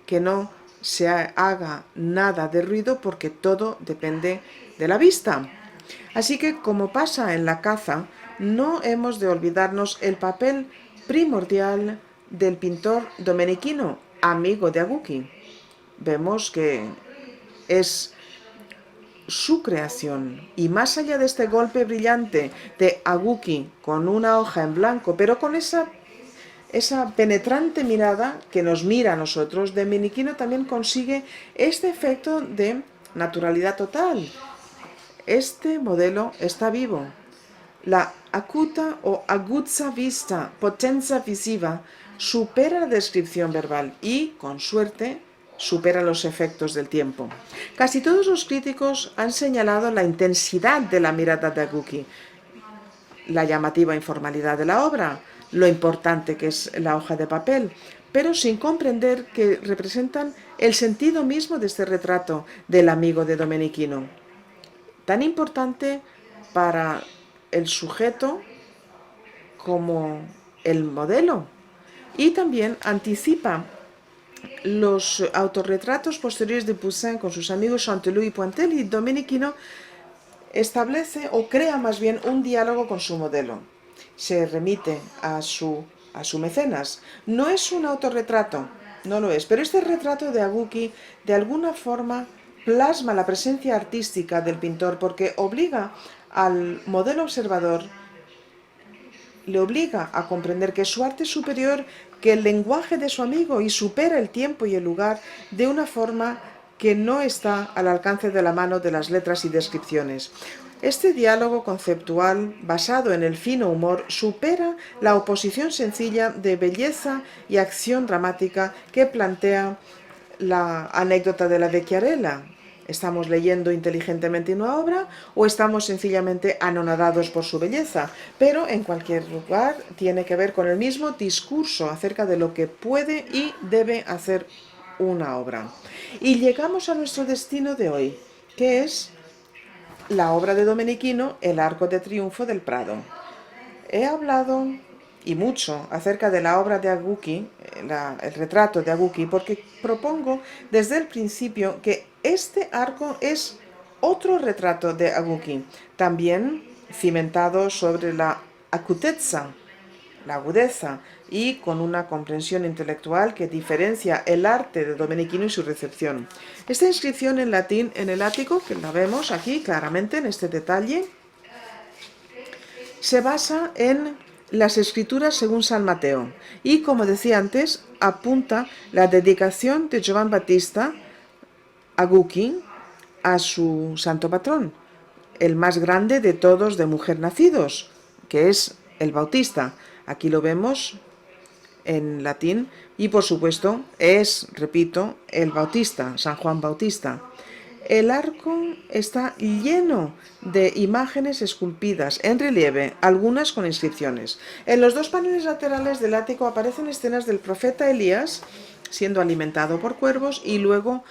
que no se haga nada de ruido porque todo depende de la vista. Así que, como pasa en la caza, no hemos de olvidarnos el papel primordial del pintor Domenichino, amigo de Aguki. Vemos que es su creación, y más allá de este golpe brillante de Aguki con una hoja en blanco, pero con esa penetrante mirada que nos mira a nosotros, Domenichino también consigue este efecto de naturalidad total. Este modelo está vivo. La acuta o aguzza vista, potenza visiva, supera la descripción verbal y, con suerte, supera los efectos del tiempo. Casi todos los críticos han señalado la intensidad de la mirada de Aguki, la llamativa informalidad de la obra, lo importante que es la hoja de papel, pero sin comprender que representan el sentido mismo de este retrato del amigo de Domenichino, tan importante para el sujeto como el modelo, y también anticipa los autorretratos posteriores de Poussin con sus amigos Chanteloup y Pointel, y Domenichino establece o crea más bien un diálogo con su modelo. Se remite a su mecenas. No es un autorretrato, no lo es, pero este retrato de Aguki de alguna forma plasma la presencia artística del pintor porque obliga al modelo observador le obliga a comprender que su arte es superior que el lenguaje de su amigo y supera el tiempo y el lugar de una forma que no está al alcance de la mano de las letras y descripciones. Este diálogo conceptual, basado en el fino humor, supera la oposición sencilla de belleza y acción dramática que plantea la anécdota de la Vecchiarella. ¿Estamos leyendo inteligentemente una obra o estamos sencillamente anonadados por su belleza? Pero en cualquier lugar tiene que ver con el mismo discurso acerca de lo que puede y debe hacer una obra. Y llegamos a nuestro destino de hoy, que es la obra de Domenichino, El Arco de Triunfo del Prado. He hablado y mucho acerca de la obra de Aguchi, el retrato de Aguchi, porque propongo desde el principio que este arco es otro retrato de Aguchi, también cimentado sobre la acutezza, la agudeza, y con una comprensión intelectual que diferencia el arte de Domenichino y su recepción. Esta inscripción en latín en el ático, que la vemos aquí claramente en este detalle, se basa en las escrituras según San Mateo y, como decía antes, apunta la dedicación de Giovan Battista Aguchi a su santo patrón, el más grande de todos de mujer nacidos, que es el Bautista. Aquí lo vemos en latín y, por supuesto, es, repito, el Bautista, San Juan Bautista. El arco está lleno de imágenes esculpidas en relieve, algunas con inscripciones. En los dos paneles laterales del ático aparecen escenas del profeta Elías siendo alimentado por cuervos y luego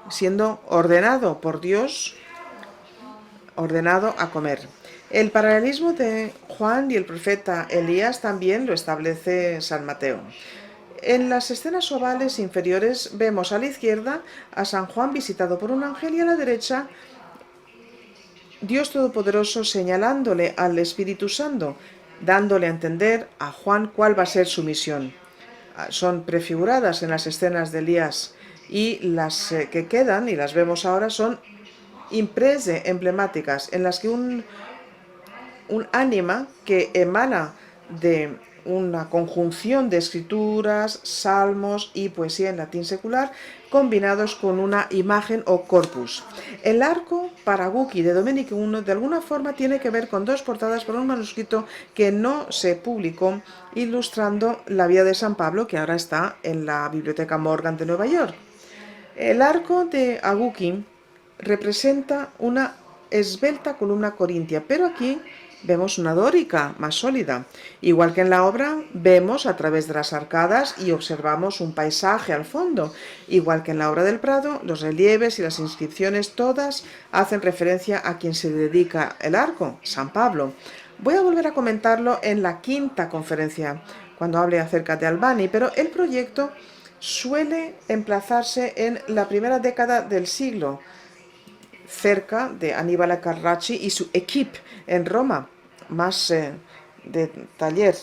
siendo ordenado por Dios, ordenado a comer. El paralelismo de Juan y el profeta Elías también lo establece San Mateo. En las escenas ovales inferiores vemos a la izquierda a San Juan visitado por un ángel y a la derecha Dios Todopoderoso señalándole al Espíritu Santo, dándole a entender a Juan cuál va a ser su misión. Son prefiguradas en las escenas de Elías y las que quedan, y las vemos ahora, son imprese, emblemáticas, en las que un ánima que emana de una conjunción de escrituras, salmos y poesía en latín secular, combinados con una imagen o corpus. El arco para Aguchi de Domenico I de alguna forma tiene que ver con dos portadas por un manuscrito que no se publicó, ilustrando la vida de San Pablo, que ahora está en la Biblioteca Morgan de Nueva York. El arco de Aguchi representa una esbelta columna corintia, pero aquí vemos una dórica más sólida. Igual que en la obra, vemos a través de las arcadas y observamos un paisaje al fondo. Igual que en la obra del Prado, los relieves y las inscripciones todas hacen referencia a quien se dedica el arco, San Pablo. Voy a volver a comentarlo en la quinta conferencia, cuando hable acerca de Albani, pero el proyecto suele emplazarse en la primera década del siglo, cerca de Annibale Carracci y su equipo en Roma, más de taller,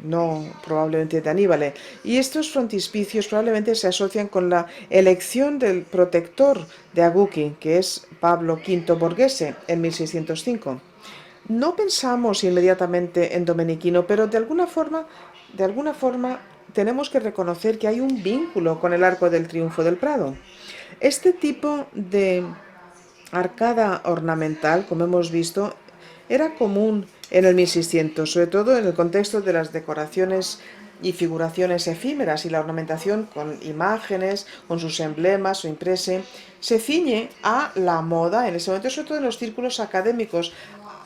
no probablemente de Aníbal. Y estos frontispicios probablemente se asocian con la elección del protector de Aguchi, que es Pablo V Borghese, en 1605. No pensamos inmediatamente en Domenichino, pero de alguna forma tenemos que reconocer que hay un vínculo con el Arco del Triunfo del Prado. Este tipo de arcada ornamental, como hemos visto, era común en el 1600, sobre todo en el contexto de las decoraciones y figuraciones efímeras, y la ornamentación con imágenes, con sus emblemas o imprese, se ciñe a la moda en ese momento, sobre todo en los círculos académicos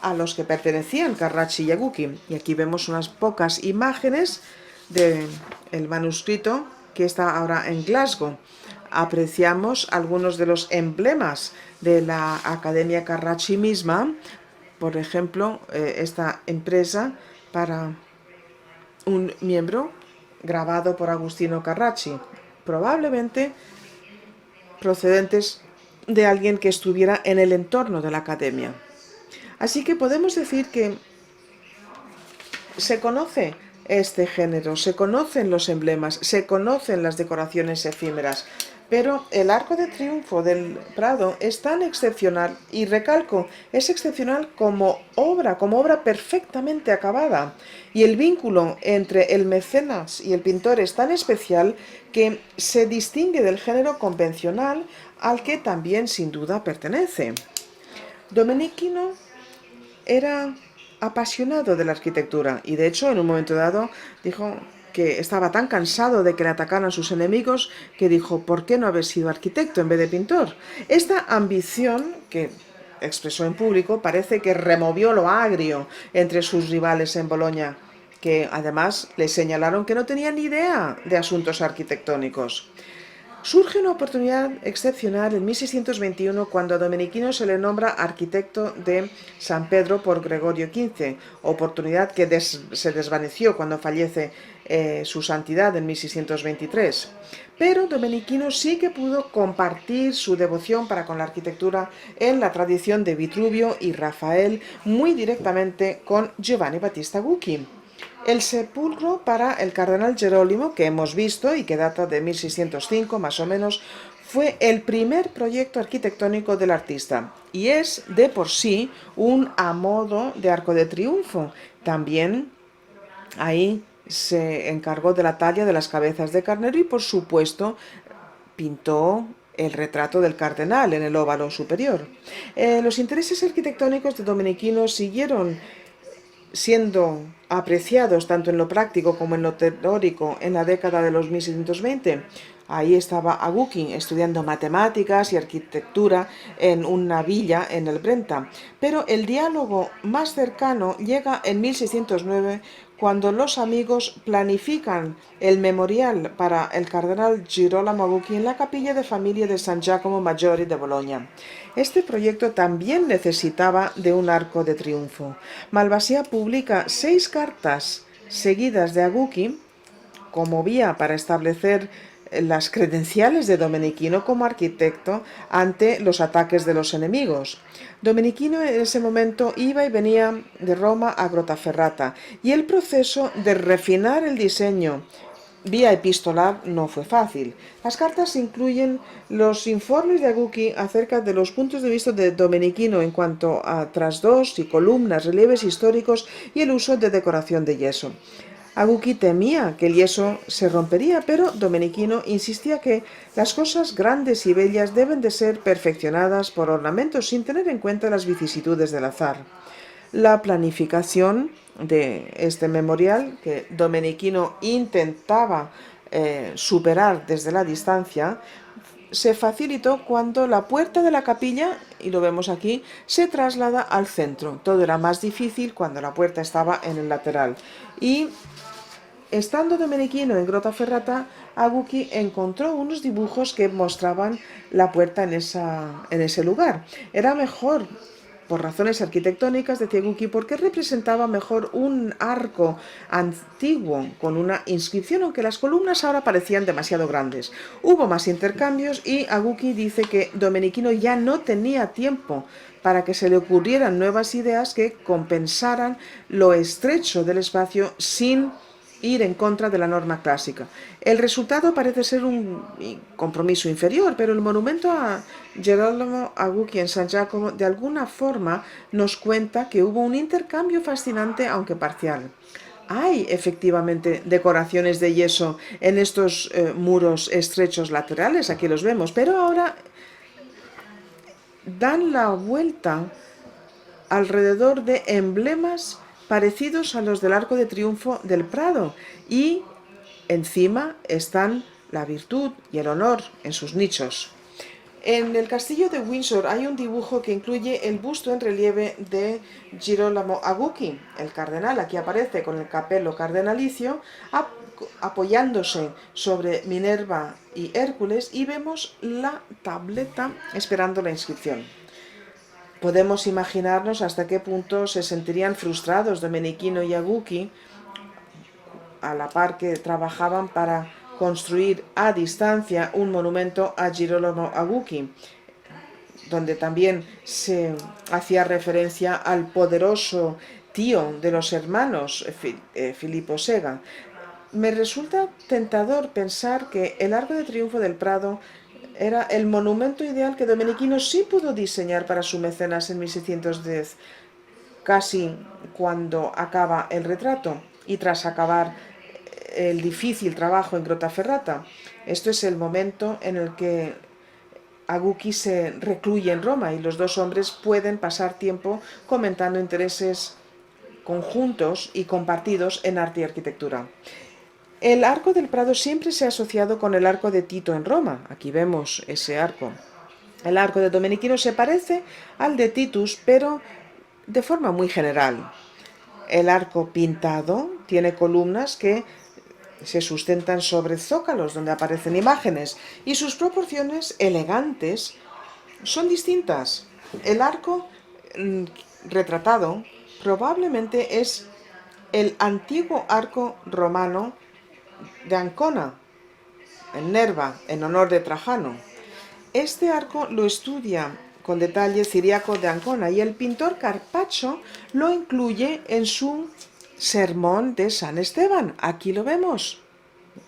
a los que pertenecían Carracci y Aguchi. Y aquí vemos unas pocas imágenes del manuscrito que está ahora en Glasgow. Apreciamos algunos de los emblemas de la Academia Carracci misma, por ejemplo, esta empresa para un miembro grabado por Agustino Carracci, probablemente procedentes de alguien que estuviera en el entorno de la Academia. Así que podemos decir que se conoce este género, se conocen los emblemas, se conocen las decoraciones efímeras. Pero el Arco de Triunfo del Prado es tan excepcional, y recalco, es excepcional como obra perfectamente acabada. Y el vínculo entre el mecenas y el pintor es tan especial que se distingue del género convencional al que también sin duda pertenece. Domenichino era apasionado de la arquitectura y de hecho en un momento dado dijo que estaba tan cansado de que le atacaran sus enemigos que dijo, ¿por qué no haber sido arquitecto en vez de pintor? Esta ambición que expresó en público parece que removió lo agrio entre sus rivales en Bolonia, que además le señalaron que no tenían ni idea de asuntos arquitectónicos. Surge una oportunidad excepcional en 1621 cuando a Domenichino se le nombra arquitecto de San Pedro por Gregorio XV, oportunidad que se desvaneció cuando fallece su santidad en 1623. Pero Domenichino sí que pudo compartir su devoción para con la arquitectura en la tradición de Vitruvio y Rafael muy directamente con Giovanni Battista Gucci. El sepulcro para el cardenal Jerónimo, que hemos visto y que data de 1605 más o menos, fue el primer proyecto arquitectónico del artista y es de por sí un a modo de arco de triunfo. También ahí se encargó de la talla de las cabezas de carnero y por supuesto pintó el retrato del cardenal en el óvalo superior. Los intereses arquitectónicos de Domenichino siguieron siendo apreciados tanto en lo práctico como en lo teórico en la década de los 1620. Ahí estaba Aguki estudiando matemáticas y arquitectura en una villa en el Brenta. Pero el diálogo más cercano llega en 1609 cuando los amigos planifican el memorial para el cardenal Girolamo Aguki en la capilla de familia de San Giacomo Maggiore de Bolonia. Este proyecto también necesitaba de un arco de triunfo. Malvasia publica 6 cartas seguidas de Aguki como vía para establecer las credenciales de Domenichino como arquitecto ante los ataques de los enemigos. Domenichino en ese momento iba y venía de Roma a Grottaferrata y el proceso de refinar el diseño vía epistolar no fue fácil. Las cartas incluyen los informes de Aguki acerca de los puntos de vista de Domenichino en cuanto a trasdos y columnas, relieves históricos y el uso de decoración de yeso. Aguki temía que el yeso se rompería, pero Domenichino insistía que las cosas grandes y bellas deben de ser perfeccionadas por ornamentos sin tener en cuenta las vicisitudes del azar. La planificación de este memorial, que Domenichino intentaba superar desde la distancia, se facilitó cuando la puerta de la capilla, y lo vemos aquí, se traslada al centro. Todo era más difícil cuando la puerta estaba en el lateral. Y estando Domenichino en Grottaferrata, Aguki encontró unos dibujos que mostraban la puerta en ese lugar. Era mejor, por razones arquitectónicas, decía Aguki, porque representaba mejor un arco antiguo con una inscripción, aunque las columnas ahora parecían demasiado grandes. Hubo más intercambios y Aguki dice que Domenichino ya no tenía tiempo para que se le ocurrieran nuevas ideas que compensaran lo estrecho del espacio sin ir en contra de la norma clásica. El resultado parece ser un compromiso inferior, pero el monumento a Girolamo Aguki en San Giacomo de alguna forma nos cuenta que hubo un intercambio fascinante, aunque parcial. Hay efectivamente decoraciones de yeso en estos muros estrechos laterales, aquí los vemos, pero ahora dan la vuelta alrededor de emblemas parecidos a los del Arco de Triunfo del Prado y encima están la virtud y el honor en sus nichos. En el castillo de Windsor hay un dibujo que incluye el busto en relieve de Girolamo Aguki, el cardenal. Aquí aparece con el capelo cardenalicio apoyándose sobre Minerva y Hércules y vemos la tableta esperando la inscripción. Podemos imaginarnos hasta qué punto se sentirían frustrados Domenichino y Aguki a la par que trabajaban para construir a distancia un monumento a Girolamo Aguki, donde también se hacía referencia al poderoso tío de los hermanos, Filippo Sega. Me resulta tentador pensar que el Arco de Triunfo del Prado era el monumento ideal que Domenichino sí pudo diseñar para su mecenas en 1610, casi cuando acaba el retrato y tras acabar el difícil trabajo en Grottaferrata. Esto es el momento en el que Aguki se recluye en Roma y los dos hombres pueden pasar tiempo comentando intereses conjuntos y compartidos en arte y arquitectura. El arco del Prado siempre se ha asociado con el arco de Tito en Roma. Aquí vemos ese arco. El arco de Domenichino se parece al de Titus, pero de forma muy general. El arco pintado tiene columnas que se sustentan sobre zócalos donde aparecen imágenes y sus proporciones elegantes son distintas. El arco retratado probablemente es el antiguo arco romano de Ancona, en Nerva, en honor de Trajano. Este arco lo estudia con detalle Ciriaco de Ancona y el pintor Carpaccio lo incluye en su Sermón de San Esteban. Aquí lo vemos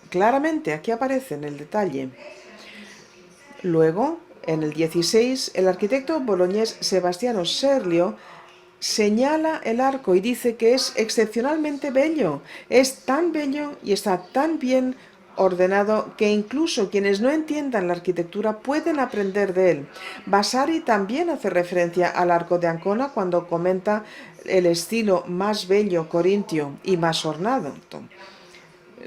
claramente, aquí aparece en el detalle. Luego, en el 16, el arquitecto boloñés Sebastiano Serlio señala el arco y dice que es excepcionalmente bello. Es tan bello y está tan bien ordenado que incluso quienes no entiendan la arquitectura pueden aprender de él. Vasari también hace referencia al arco de Ancona cuando comenta el estilo más bello corintio y más ornado.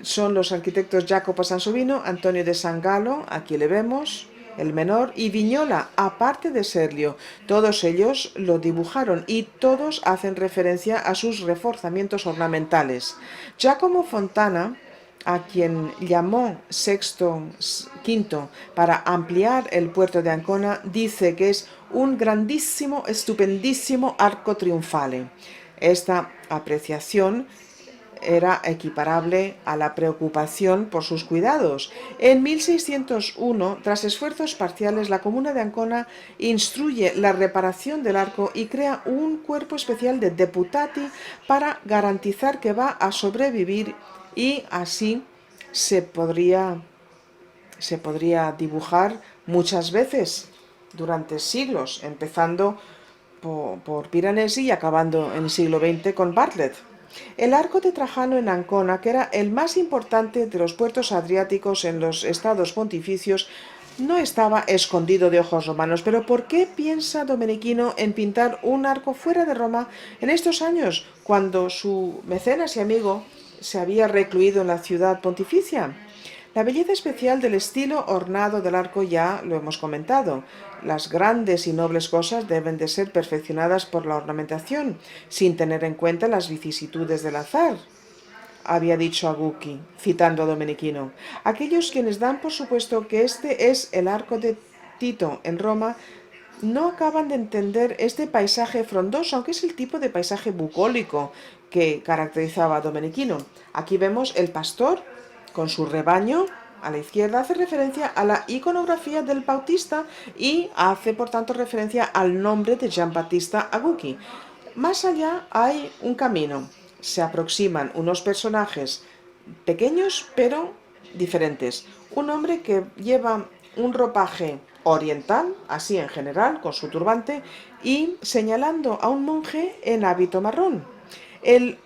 Son los arquitectos Jacopo Sansovino, Antonio de Sangalo, aquí le vemos, el menor, y Vignola, aparte de Serlio. Todos ellos lo dibujaron y todos hacen referencia a sus reforzamientos ornamentales. Giacomo Fontana, a quien llamó Sexto V para ampliar el puerto de Ancona, dice que es un grandísimo, estupendísimo arco triunfale. Esta apreciación era equiparable a la preocupación por sus cuidados. En 1601, tras esfuerzos parciales, la comuna de Ancona instruye la reparación del arco y crea un cuerpo especial de deputati para garantizar que va a sobrevivir y así se podría dibujar muchas veces durante siglos, empezando por Piranesi y acabando en el siglo XX con Bartlett. El arco de Trajano en Ancona, que era el más importante de los puertos adriáticos en los estados pontificios, no estaba escondido de ojos romanos. Pero ¿por qué piensa Domenichino en pintar un arco fuera de Roma en estos años, cuando su mecenas y amigo se había recluido en la ciudad pontificia? La belleza especial del estilo ornado del arco ya lo hemos comentado. Las grandes y nobles cosas deben de ser perfeccionadas por la ornamentación, sin tener en cuenta las vicisitudes del azar, había dicho Aguki, citando a Domenichino. Aquellos quienes dan por supuesto que este es el arco de Tito en Roma no acaban de entender este paisaje frondoso, aunque es el tipo de paisaje bucólico que caracterizaba a Domenichino. Aquí vemos el pastor con su rebaño. A la izquierda hace referencia a la iconografía del Bautista y hace por tanto referencia al nombre de Giambattista Aguki. Más allá hay un camino. Se aproximan unos personajes pequeños pero diferentes. Un hombre que lleva un ropaje oriental, así en general, con su turbante, y señalando a un monje en hábito marrón. El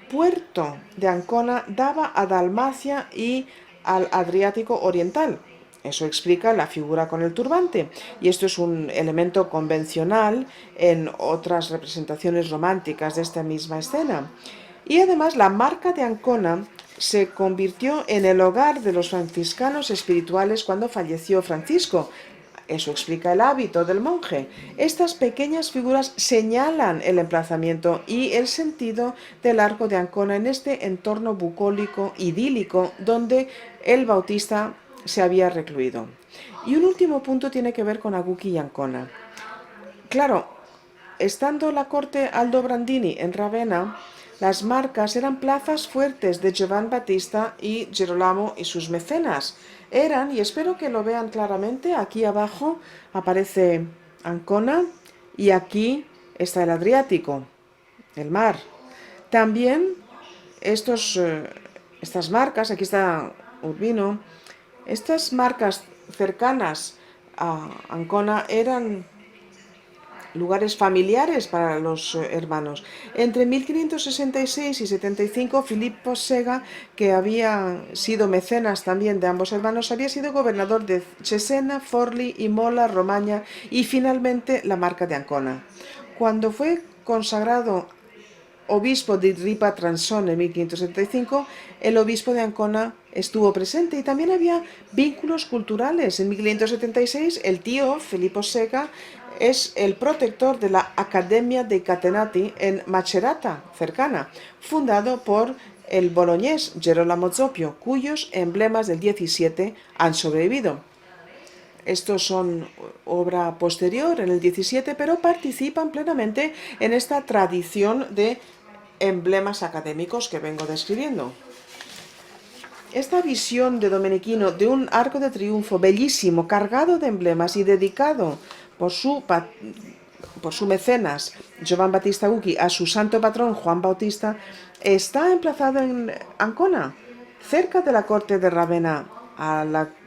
puerto de Ancona daba a Dalmacia y al Adriático oriental. Eso explica la figura con el turbante, y esto es un elemento convencional en otras representaciones románticas de esta misma escena. Y además la marca de Ancona se convirtió en el hogar de los franciscanos espirituales cuando falleció Francisco. Eso explica el hábito del monje. Estas pequeñas figuras señalan el emplazamiento y el sentido del arco de Ancona en este entorno bucólico idílico donde el Bautista se había recluido. Y un último punto tiene que ver con Aguki y Ancona. Claro, estando la corte Aldobrandini en Ravenna, las marcas eran plazas fuertes de Giovan Battista y Girolamo y sus mecenas. Eran, y espero que lo vean claramente, aquí abajo aparece Ancona y aquí está el Adriático, el mar. También estas marcas, aquí está Urbino, estas marcas cercanas a Ancona eran lugares familiares para los hermanos. Entre 1566 y 75, Filippo Sega, que había sido mecenas también de ambos hermanos, había sido gobernador de Cesena, Forli, Imola, Romagna y finalmente la Marca de Ancona. Cuando fue consagrado obispo de Ripa Transone en 1575, el obispo de Ancona estuvo presente y también había vínculos culturales. En 1576, el tío, Filippo Sega, es el protector de la Accademia dei Catenati en Macerata, cercana, fundado por el boloñés Gerolamo Zoppio, cuyos emblemas del 17 han sobrevivido. Estos son obra posterior, en el 17, pero participan plenamente en esta tradición de emblemas académicos que vengo describiendo. Esta visión de Domenichino de un arco de triunfo bellísimo, cargado de emblemas y dedicado por su mecenas Giovan Battista Aguchi a su santo patrón Juan Bautista, está emplazado en Ancona, cerca de la corte de Ravenna,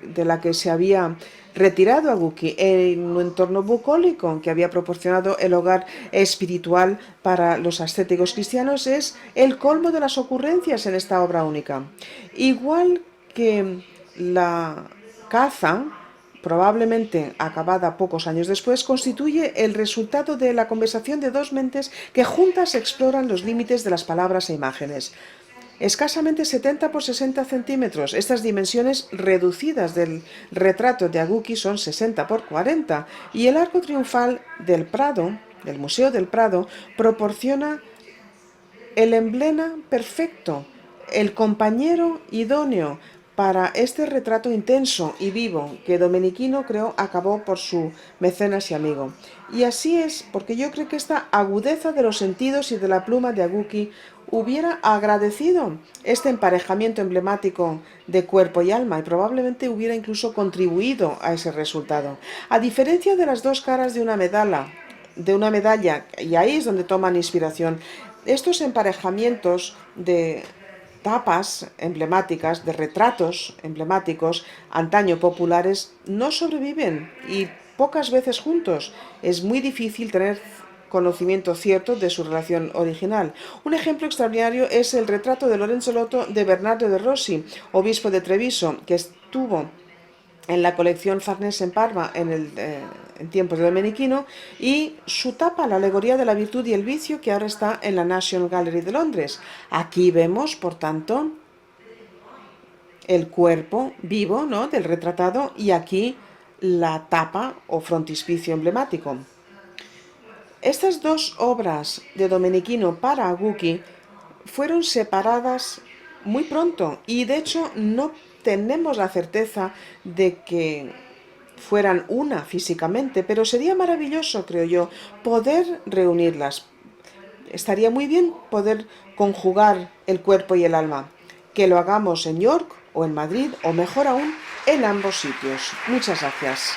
de la que se había retirado Aguchi, en un entorno bucólico que había proporcionado el hogar espiritual para los ascéticos cristianos. Es el colmo de las ocurrencias en esta obra única. Igual que la caza, probablemente acabada pocos años después, constituye el resultado de la conversación de dos mentes que juntas exploran los límites de las palabras e imágenes. Escasamente 70 por 60 centímetros. Estas dimensiones reducidas del retrato de Aguchi son 60 por 40 y el arco triunfal del Prado, del Museo del Prado, proporciona el emblema perfecto, el compañero idóneo para este retrato intenso y vivo que Domenichino acabó por su mecenas y amigo. Y así es, porque yo creo que esta agudeza de los sentidos y de la pluma de Aguchi hubiera agradecido este emparejamiento emblemático de cuerpo y alma y probablemente hubiera incluso contribuido a ese resultado. A diferencia de las dos caras de una medalla, y ahí es donde toman inspiración, estos emparejamientos de tapas emblemáticas, de retratos emblemáticos, antaño populares, no sobreviven y pocas veces juntos. Es muy difícil tener conocimiento cierto de su relación original. Un ejemplo extraordinario es el retrato de Lorenzo Lotto de Bernardo de Rossi, obispo de Treviso, que estuvo en la colección Farnese en Parma en tiempos de Domenichino, y su tapa, la alegoría de la virtud y el vicio, que ahora está en la National Gallery de Londres. Aquí vemos, por tanto, el cuerpo vivo, ¿no?, del retratado, y aquí la tapa o frontispicio emblemático. Estas dos obras de Domenichino para Aguchi fueron separadas muy pronto y de hecho no tenemos la certeza de que fueran una físicamente, pero sería maravilloso, creo yo, poder reunirlas. Estaría muy bien poder conjugar el cuerpo y el alma. Que lo hagamos en York o en Madrid o mejor aún en ambos sitios. Muchas gracias.